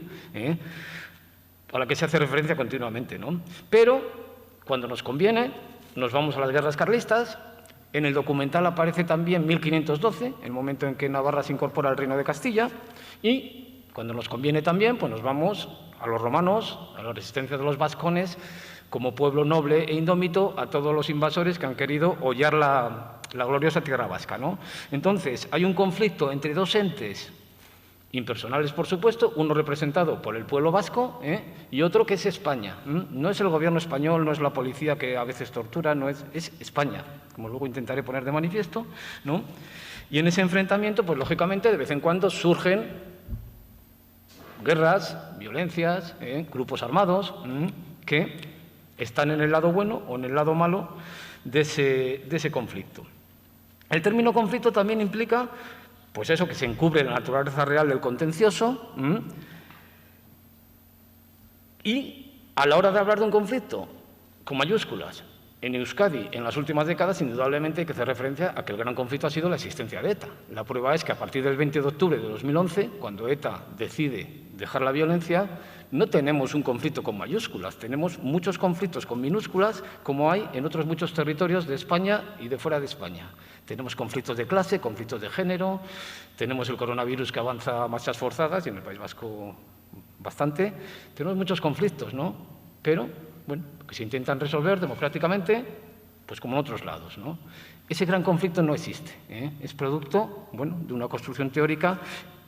a la que se hace referencia continuamente, ¿no? Pero, cuando nos conviene, nos vamos a las guerras carlistas. En el documental aparece también 1512, el momento en que Navarra se incorpora al Reino de Castilla, y cuando nos conviene también, pues nos vamos a los romanos, a la resistencia de los vascones, como pueblo noble e indómito, a todos los invasores que han querido hollar la gloriosa tierra vasca, ¿no? Entonces, hay un conflicto entre dos entes impersonales, por supuesto, uno representado por el pueblo vasco y otro que es España. No es el gobierno español, no es la policía que a veces tortura, no es España, como luego intentaré poner de manifiesto, ¿no? Y en ese enfrentamiento, pues lógicamente, de vez en cuando surgen guerras, violencias, grupos armados que están en el lado bueno o en el lado malo de ese conflicto. El término conflicto también implica, pues eso, que se encubre la naturaleza real del contencioso, y a la hora de hablar de un conflicto con mayúsculas en Euskadi en las últimas décadas, indudablemente hay que hacer referencia a que el gran conflicto ha sido la existencia de ETA. La prueba es que a partir del 20 de octubre de 2011, cuando ETA decide dejar la violencia, no tenemos un conflicto con mayúsculas, tenemos muchos conflictos con minúsculas, como hay en otros muchos territorios de España y de fuera de España. Tenemos conflictos de clase, conflictos de género, tenemos el coronavirus que avanza a marchas forzadas, y en el País Vasco bastante. Tenemos muchos conflictos, ¿no? Pero, bueno, que se intentan resolver democráticamente, pues como en otros lados, ¿no? Ese gran conflicto no existe, ¿eh? Es producto, bueno, de una construcción teórica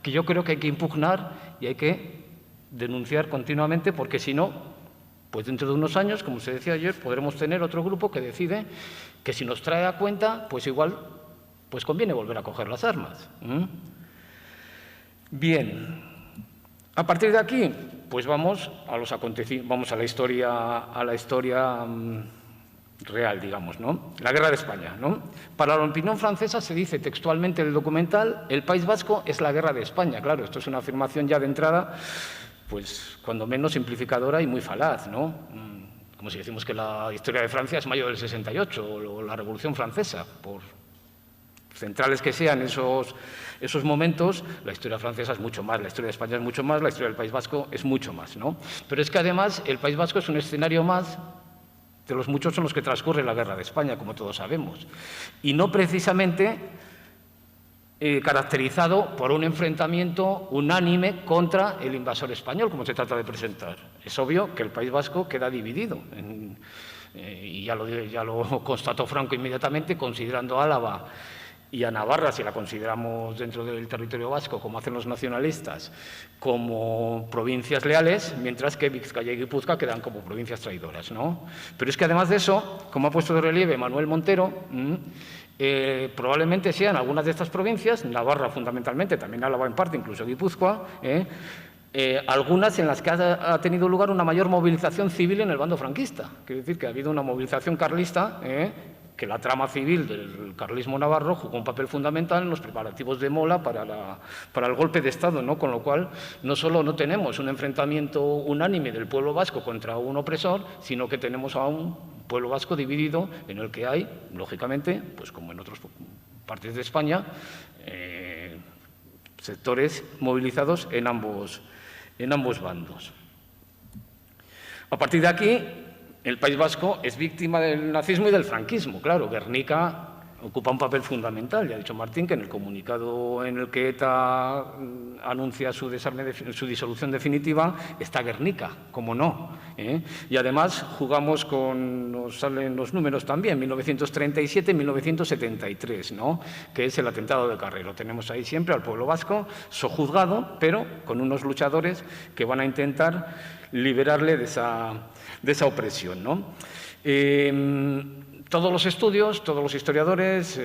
que yo creo que hay que impugnar y hay que denunciar continuamente, porque si no, pues dentro de unos años, como se decía ayer, podremos tener otro grupo que decide que si nos trae a cuenta, pues igual, pues conviene volver a coger las armas. Bien, a partir de aquí, pues vamos a los acontecimientos, vamos a la historia real, digamos, ¿no? La Guerra de España, ¿no? Para la opinión francesa se dice textualmente en el documental: el País Vasco es la Guerra de España. Claro, esto es una afirmación ya de entrada, pues cuando menos simplificadora y muy falaz, ¿no? Como si decimos que la historia de Francia es mayo del 68 o la Revolución Francesa. Por centrales que sean esos momentos, la historia francesa es mucho más, la historia de España es mucho más, la historia del País Vasco es mucho más, ¿no? Pero es que además el País Vasco es un escenario más de los muchos en los que transcurre la Guerra de España, como todos sabemos, y no precisamente caracterizado por un enfrentamiento unánime contra el invasor español, como se trata de presentar. Es obvio que el País Vasco queda dividido, y ya lo constató Franco inmediatamente, considerando a Álava y a Navarra, si la consideramos dentro del territorio vasco, como hacen los nacionalistas, como provincias leales, mientras que Vizcaya y Guipúzcoa quedan como provincias traidoras, ¿no? Pero es que además de eso, como ha puesto de relieve Manuel Montero, probablemente sean algunas de estas provincias, Navarra fundamentalmente, también Álava en parte, incluso Guipúzcoa, algunas en las que ha tenido lugar una mayor movilización civil en el bando franquista. Quiere decir que ha habido una movilización carlista, que la trama civil del carlismo navarro jugó un papel fundamental en los preparativos de Mola para el golpe de Estado, ¿no? Con lo cual, no solo no tenemos un enfrentamiento unánime del pueblo vasco contra un opresor, sino que tenemos a un pueblo vasco dividido, en el que hay, lógicamente, pues como en otras partes de España, sectores movilizados en ambos bandos. A partir de aquí, el País Vasco es víctima del nazismo y del franquismo. Claro, Guernica ocupa un papel fundamental. Ya ha dicho Martín que en el comunicado en el que ETA anuncia su disolución definitiva está Guernica, cómo no, Y además jugamos nos salen los números también, 1937 y 1973, ¿no? Que es el atentado de Carrero. Tenemos ahí siempre al pueblo vasco sojuzgado, pero con unos luchadores que van a intentar liberarle de esa opresión, ¿no? Todos los estudios, todos los historiadores,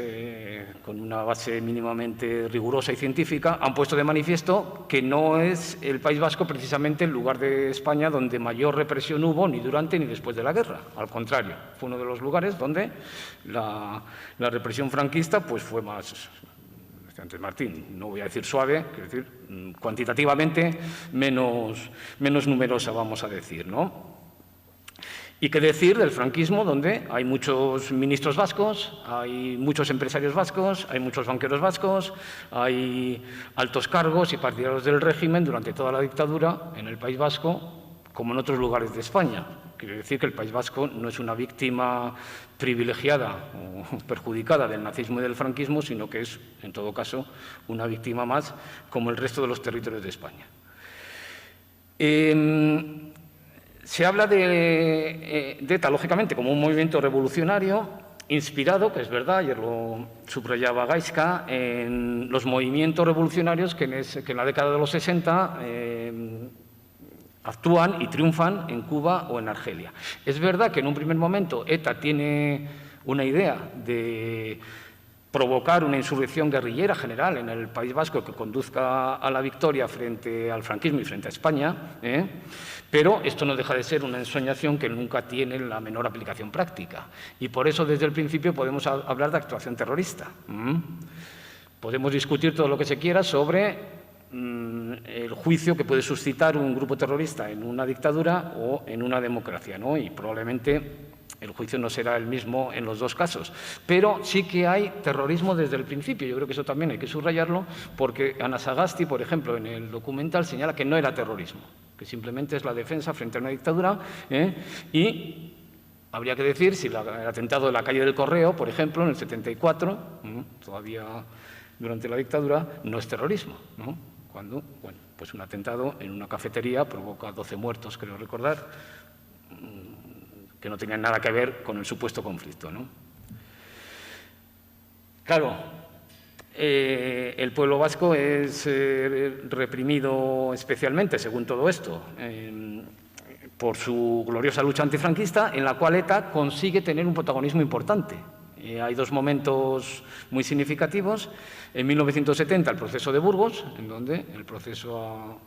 con una base mínimamente rigurosa y científica, han puesto de manifiesto que no es el País Vasco precisamente el lugar de España donde mayor represión hubo ni durante ni después de la guerra. Al contrario, fue uno de los lugares donde la represión franquista pues, fue más, antes Martín, no voy a decir suave, quiero decir cuantitativamente menos numerosa, vamos a decir, ¿no? Y qué decir del franquismo, donde hay muchos ministros vascos, hay muchos empresarios vascos, hay muchos banqueros vascos, hay altos cargos y partidarios del régimen durante toda la dictadura en el País Vasco, como en otros lugares de España. Quiere decir que el País Vasco no es una víctima privilegiada o perjudicada del nazismo y del franquismo, sino que es, en todo caso, una víctima más como el resto de los territorios de España. Se habla de ETA, lógicamente, como un movimiento revolucionario inspirado, que es verdad, ayer lo subrayaba Gaizka, en los movimientos revolucionarios que en la década de los 60 actúan y triunfan en Cuba o en Argelia. Es verdad que en un primer momento ETA tiene una idea de provocar una insurrección guerrillera general en el País Vasco que conduzca a la victoria frente al franquismo y frente a España, pero esto no deja de ser una ensoñación que nunca tiene la menor aplicación práctica. Y por eso, desde el principio, podemos hablar de actuación terrorista. Podemos discutir todo lo que se quiera sobre el juicio que puede suscitar un grupo terrorista en una dictadura o en una democracia, ¿no? Y probablemente el juicio no será el mismo en los dos casos. Pero sí que hay terrorismo desde el principio. Yo creo que eso también hay que subrayarlo, porque Ana Sagasti, por ejemplo, en el documental señala que no era terrorismo, que simplemente es la defensa frente a una dictadura, y habría que decir si el atentado de la calle del Correo, por ejemplo, en el 74, todavía durante la dictadura, no es terrorismo, ¿no? Cuando, bueno, pues un atentado en una cafetería provoca 12 muertos, creo recordar, que no tenían nada que ver con el supuesto conflicto, ¿no? Claro, el pueblo vasco es reprimido especialmente, según todo esto, por su gloriosa lucha antifranquista, en la cual ETA consigue tener un protagonismo importante. Hay dos momentos muy significativos. En 1970, el proceso de Burgos, en donde el proceso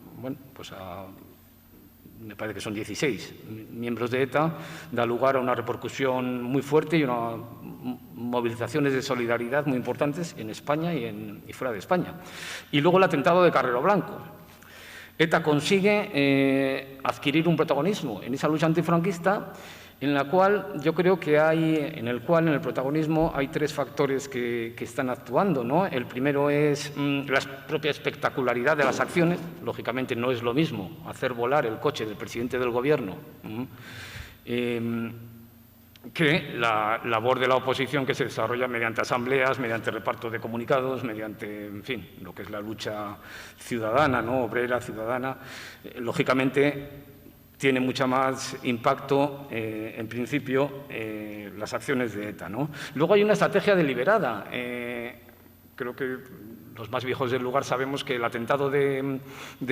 me parece que son 16 miembros de ETA, da lugar a una repercusión muy fuerte y unas movilizaciones de solidaridad muy importantes en España y fuera de España. Y luego el atentado de Carrero Blanco. ETA consigue adquirir un protagonismo en esa lucha antifranquista, en la cual yo creo que en el protagonismo hay tres factores que están actuando, ¿no? El primero es la propia espectacularidad de las acciones. Lógicamente no es lo mismo hacer volar el coche del presidente del Gobierno que la labor de la oposición, que se desarrolla mediante asambleas, mediante reparto de comunicados, mediante, en fin, lo que es la lucha ciudadana, ¿no? Obrera, ciudadana. Lógicamente tiene mucho más impacto, en principio, las acciones de ETA, ¿no? Luego hay una estrategia deliberada. Creo que los más viejos del lugar sabemos que el atentado de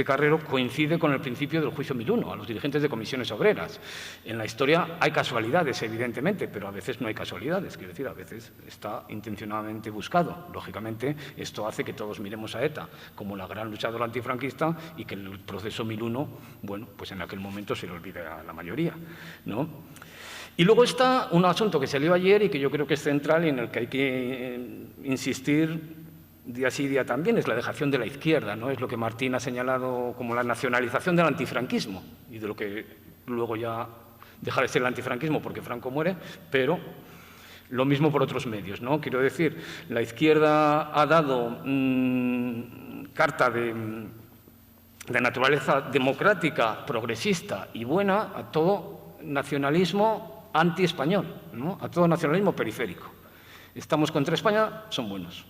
Carrero coincide con el principio del juicio 1001 a los dirigentes de comisiones obreras. En la historia hay casualidades, evidentemente, pero a veces no hay casualidades. Quiero decir, a veces está intencionadamente buscado. Lógicamente, esto hace que todos miremos a ETA como la gran luchadora antifranquista y que el proceso 1001, bueno, pues en aquel momento se le olvide a la mayoría, ¿no? Y luego está un asunto que salió ayer y que yo creo que es central y en el que hay que insistir día sí día también, es la dejación de la izquierda, ¿no? Es lo que Martín ha señalado como la nacionalización del antifranquismo y de lo que luego ya deja de ser el antifranquismo porque Franco muere, pero lo mismo por otros medios, ¿no? Quiero decir, la izquierda ha dado carta de naturaleza democrática, progresista y buena a todo nacionalismo anti-español, ¿no? A todo nacionalismo periférico. Estamos contra España, son buenos.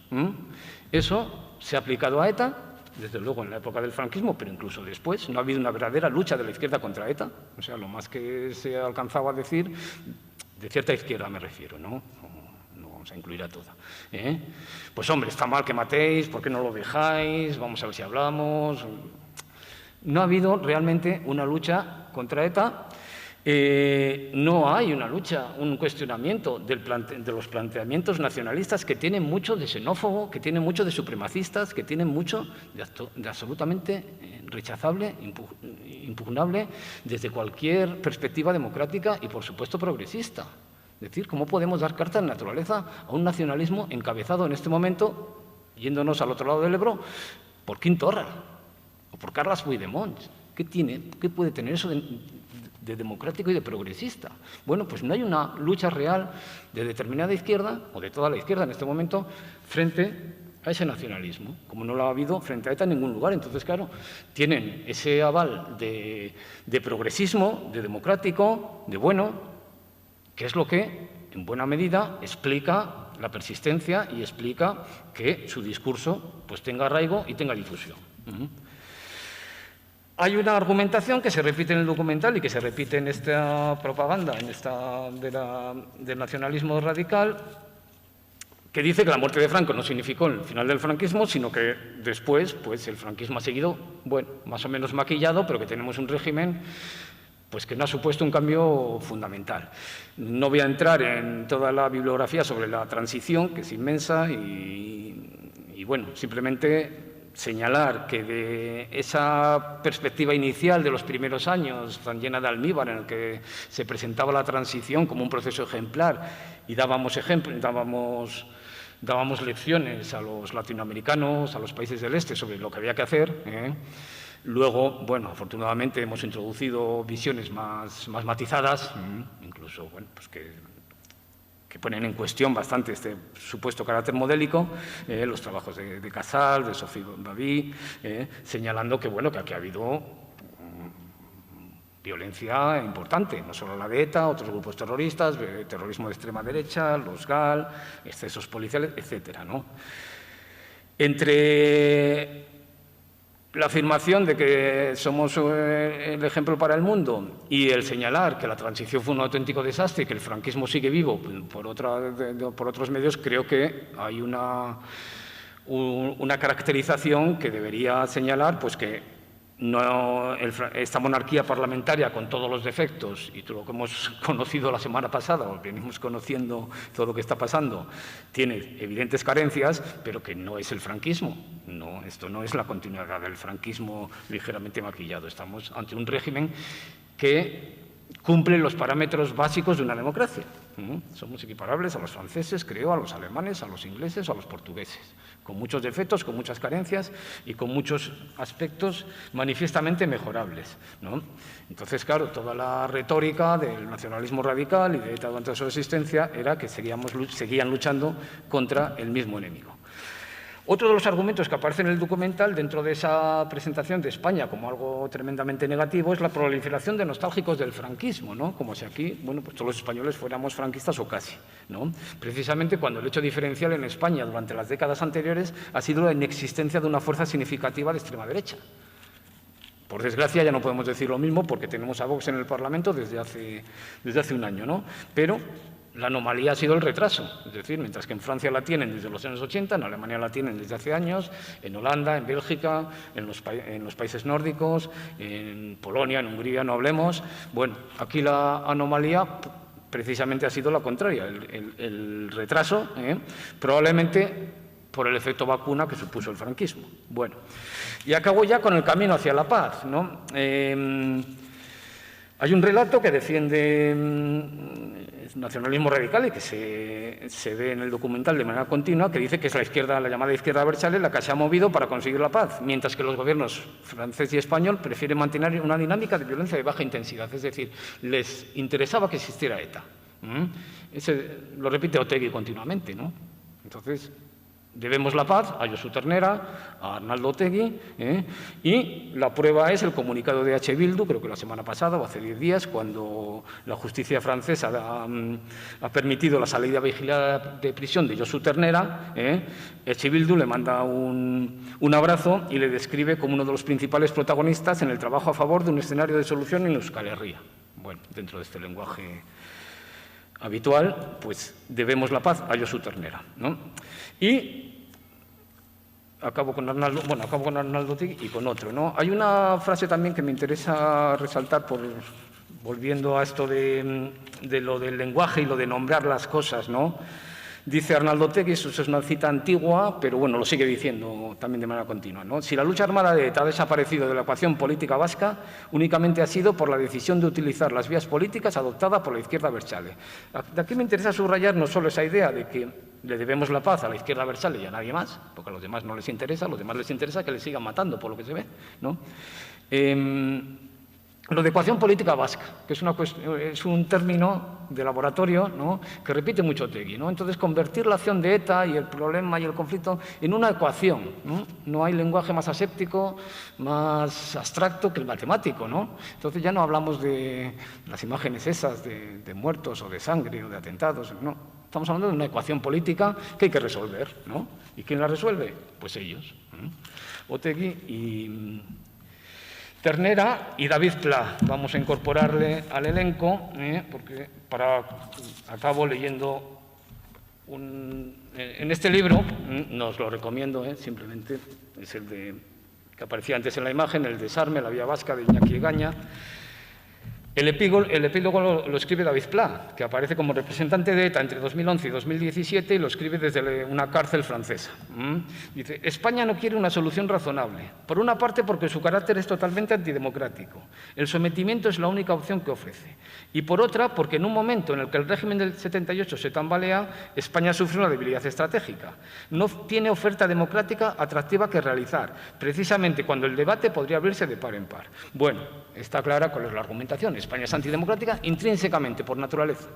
Eso se ha aplicado a ETA, desde luego en la época del franquismo, pero incluso después. No ha habido una verdadera lucha de la izquierda contra ETA. O sea, lo más que se ha alcanzado a decir, de cierta izquierda me refiero, ¿no? No vamos a incluir a toda. Pues hombre, está mal que matéis, ¿por qué no lo dejáis? Vamos a ver si hablamos. No ha habido realmente una lucha contra ETA. No hay una lucha, un cuestionamiento de los planteamientos nacionalistas que tienen mucho de xenófobo, que tienen mucho de supremacistas, que tienen mucho de absolutamente rechazable, impugnable desde cualquier perspectiva democrática y, por supuesto, progresista. Es decir, ¿cómo podemos dar carta de naturaleza a un nacionalismo encabezado en este momento, yéndonos al otro lado del Ebro, por Quim Torra o por Carles Puigdemont? ¿Qué puede tener eso de democrático y de progresista? Bueno, pues no hay una lucha real de determinada izquierda, o de toda la izquierda en este momento, frente a ese nacionalismo, como no lo ha habido frente a ETA en ningún lugar. Entonces, claro, tienen ese aval de progresismo, de democrático, de bueno, que es lo que, en buena medida, explica la persistencia y explica que su discurso pues, tenga arraigo y tenga difusión. Hay una argumentación que se repite en el documental y que se repite en esta propaganda, del nacionalismo radical, que dice que la muerte de Franco no significó el final del franquismo, sino que después pues, el franquismo ha seguido, bueno, más o menos maquillado, pero que tenemos un régimen pues, que no ha supuesto un cambio fundamental. No voy a entrar en toda la bibliografía sobre la transición, que es inmensa, y bueno, simplemente señalar que de esa perspectiva inicial de los primeros años, tan llena de almíbar, en el que se presentaba la transición como un proceso ejemplar y dábamos lecciones a los latinoamericanos, a los países del este, sobre lo que había que hacer, Luego, bueno, afortunadamente hemos introducido visiones más matizadas, incluso, bueno, pues que ponen en cuestión bastante este supuesto carácter modélico, los trabajos de Casal, de Sophie Babi, señalando que, bueno, que aquí ha habido violencia importante, no solo la de ETA, otros grupos terroristas, terrorismo de extrema derecha, los GAL, excesos policiales, etcétera, ¿no? Entre la afirmación de que somos el ejemplo para el mundo y el señalar que la transición fue un auténtico desastre y que el franquismo sigue vivo por otros medios, creo que hay una caracterización que debería señalar pues que esta monarquía parlamentaria con todos los defectos y todo lo que hemos conocido la semana pasada, o venimos conociendo todo lo que está pasando, tiene evidentes carencias, pero que no es el franquismo. No, esto no es la continuidad del franquismo ligeramente maquillado. Estamos ante un régimen que cumple los parámetros básicos de una democracia. Somos equiparables a los franceses, creo, a los alemanes, a los ingleses o a los portugueses, con muchos defectos, con muchas carencias y con muchos aspectos manifiestamente mejorables, ¿no? Entonces, claro, toda la retórica del nacionalismo radical y de ETA durante su existencia era que seguían luchando contra el mismo enemigo. Otro de los argumentos que aparece en el documental, dentro de esa presentación de España como algo tremendamente negativo, es la proliferación de nostálgicos del franquismo, ¿no? Como si aquí, bueno, pues todos los españoles fuéramos franquistas o casi, ¿no? Precisamente cuando el hecho diferencial en España durante las décadas anteriores ha sido la inexistencia de una fuerza significativa de extrema derecha. Por desgracia ya no podemos decir lo mismo porque tenemos a Vox en el Parlamento desde hace un año, ¿no? Pero la anomalía ha sido el retraso, es decir, mientras que en Francia la tienen desde los años 80, en Alemania la tienen desde hace años, en Holanda, en Bélgica, en los países nórdicos, en Polonia, en Hungría, no hablemos. Bueno, aquí la anomalía precisamente ha sido la contraria, el retraso, probablemente por el efecto vacuna que supuso el franquismo. Bueno, y acabo ya con el camino hacia la paz, ¿no? Hay un relato que defiende el nacionalismo radical y que se ve en el documental de manera continua, que dice que es la llamada izquierda abertzale la que se ha movido para conseguir la paz, mientras que los gobiernos francés y español prefieren mantener una dinámica de violencia de baja intensidad, es decir, les interesaba que existiera ETA. Lo repite Otegi continuamente, ¿no? Entonces, debemos la paz a Josu Ternera, a Arnaldo Otegi, y la prueba es el comunicado de H. Bildu, creo que la semana pasada o hace 10 días, cuando la justicia francesa ha permitido la salida vigilada de prisión de Josu Ternera, H. Bildu le manda un abrazo y le describe como uno de los principales protagonistas en el trabajo a favor de un escenario de solución en Euskal Herria. Bueno, dentro de este lenguaje habitual, pues debemos la paz a Josu Ternera, ¿no? Y acabo con Arnaldo Otegi y con otro, ¿no? Hay una frase también que me interesa resaltar, volviendo a esto de lo del lenguaje y lo de nombrar las cosas, ¿no? Dice Arnaldo Otegi, eso es una cita antigua, pero bueno, lo sigue diciendo también de manera continua, ¿no? Si la lucha armada de ETA ha desaparecido de la ecuación política vasca, únicamente ha sido por la decisión de utilizar las vías políticas adoptadas por la izquierda abertzale. De aquí me interesa subrayar no solo esa idea de que le debemos la paz a la izquierda abertzale y a nadie más, porque a los demás no les interesa, a los demás les interesa que les sigan matando, por lo que se ve, ¿no? Lo de ecuación política vasca, que es un término de laboratorio, ¿no?, que repite mucho Otegi, ¿no? Entonces, convertir la acción de ETA y el problema y el conflicto en una ecuación, ¿no? No hay lenguaje más aséptico, más abstracto que el matemático, ¿no? Entonces ya no hablamos de las imágenes esas de muertos o de sangre o de atentados, no. Estamos hablando de una ecuación política que hay que resolver, ¿no? ¿Y quién la resuelve? Pues ellos. Otegi y Ternera y David Pla. Vamos a incorporarle al elenco, porque acabo leyendo en este libro, no os lo recomiendo, simplemente es el que aparecía antes en la imagen, El desarme, la vía vasca, de Iñaki Egaña. El epílogo lo escribe David Pla, que aparece como representante de ETA entre 2011 y 2017 y lo escribe desde una cárcel francesa. Dice, España no quiere una solución razonable. Por una parte, porque su carácter es totalmente antidemocrático. El sometimiento es la única opción que ofrece. Y por otra, porque en un momento en el que el régimen del 78 se tambalea, España sufre una debilidad estratégica. No tiene oferta democrática atractiva que realizar, precisamente cuando el debate podría abrirse de par en par. Bueno, está clara cuál es la argumentación. España es antidemocrática intrínsecamente, por naturaleza.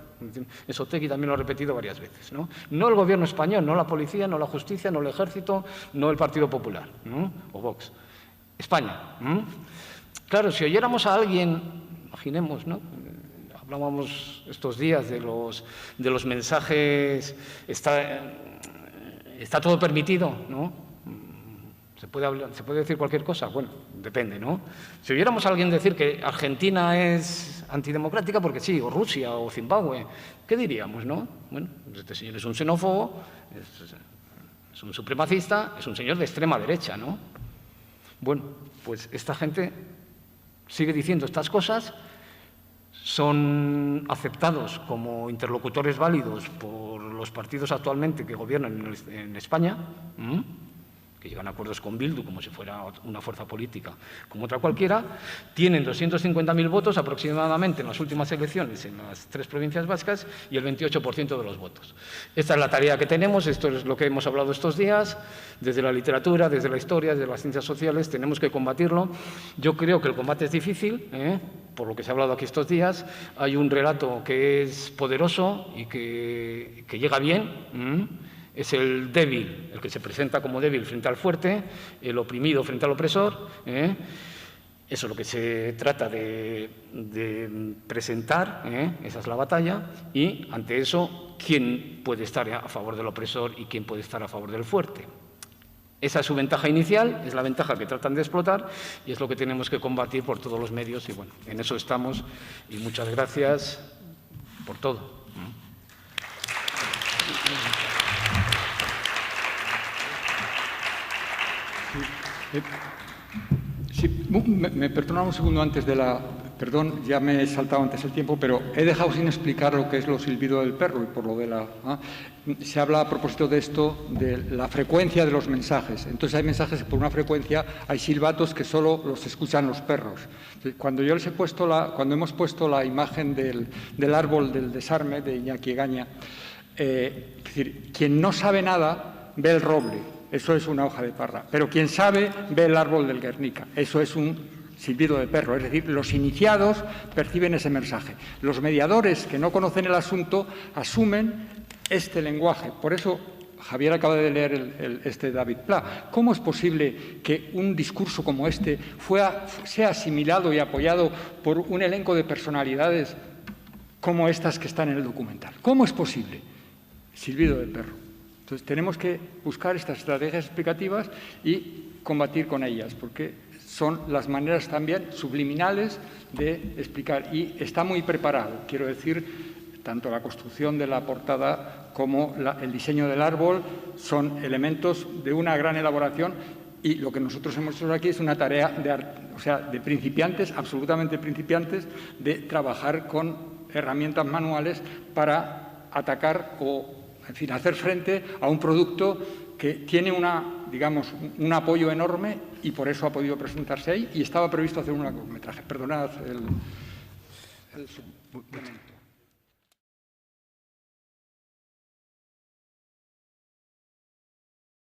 Eso Otegui también lo ha repetido varias veces. No el gobierno español, no la policía, no la justicia, no el ejército, no el Partido Popular, o Vox. España. Claro, si oyéramos a alguien, imaginemos, ¿no? Hablábamos estos días de los mensajes, está todo permitido, ¿no? ¿Se puede decir cualquier cosa? Bueno, depende, ¿no? Si oyéramos a alguien decir que Argentina es antidemocrática, porque sí, o Rusia, o Zimbabue, ¿qué diríamos, no? Bueno, este señor es un xenófobo, es un supremacista, es un señor de extrema derecha, ¿no? Bueno, pues esta gente sigue diciendo estas cosas, son aceptados como interlocutores válidos por los partidos actualmente que gobiernan en España, que llegan a acuerdos con Bildu como si fuera una fuerza política como otra cualquiera, tienen 250.000 votos aproximadamente en las últimas elecciones en las 3 provincias vascas y el 28% de los votos. Esta es la tarea que tenemos, esto es lo que hemos hablado estos días, desde la literatura, desde la historia, desde las ciencias sociales, tenemos que combatirlo. Yo creo que el combate es difícil, por lo que se ha hablado aquí estos días. Hay un relato que es poderoso y que llega bien, es el débil, el que se presenta como débil frente al fuerte, el oprimido frente al opresor. Eso es lo que se trata de presentar, esa es la batalla, y ante eso, ¿quién puede estar a favor del opresor y quién puede estar a favor del fuerte? Esa es su ventaja inicial, es la ventaja que tratan de explotar y es lo que tenemos que combatir por todos los medios y bueno, en eso estamos y muchas gracias por todo. Sí, me perdonaba un segundo antes de la... Perdón, ya me he saltado antes el tiempo, pero he dejado sin explicar lo que es lo silbido del perro y por lo de la... Se habla a propósito de esto, de la frecuencia de los mensajes. Entonces hay mensajes que por una frecuencia hay silbatos que solo los escuchan los perros. Cuando yo les he puesto cuando hemos puesto la imagen del árbol del desarme de Iñaki Egaña, es decir, quien no sabe nada ve el roble, eso es una hoja de parra, pero quien sabe ve el árbol del Guernica, eso es un silbido de perro, es decir, los iniciados perciben ese mensaje. Los mediadores que no conocen el asunto asumen este lenguaje. Por eso, Javier acaba de leer este David Pla. ¿Cómo es posible que un discurso como este sea asimilado y apoyado por un elenco de personalidades como estas que están en el documental? ¿Cómo es posible? Silbido de perro. Entonces, tenemos que buscar estas estrategias explicativas y combatir con ellas, porque son las maneras también subliminales de explicar. Y está muy preparado, quiero decir, tanto la construcción de la portada como el diseño del árbol son elementos de una gran elaboración y lo que nosotros hemos hecho aquí es una tarea de principiantes, absolutamente principiantes, de trabajar con herramientas manuales para atacar o, en fin, hacer frente a un producto que tiene un apoyo enorme y por eso ha podido presentarse ahí y estaba previsto hacer un largometraje. Perdonad el suplemento.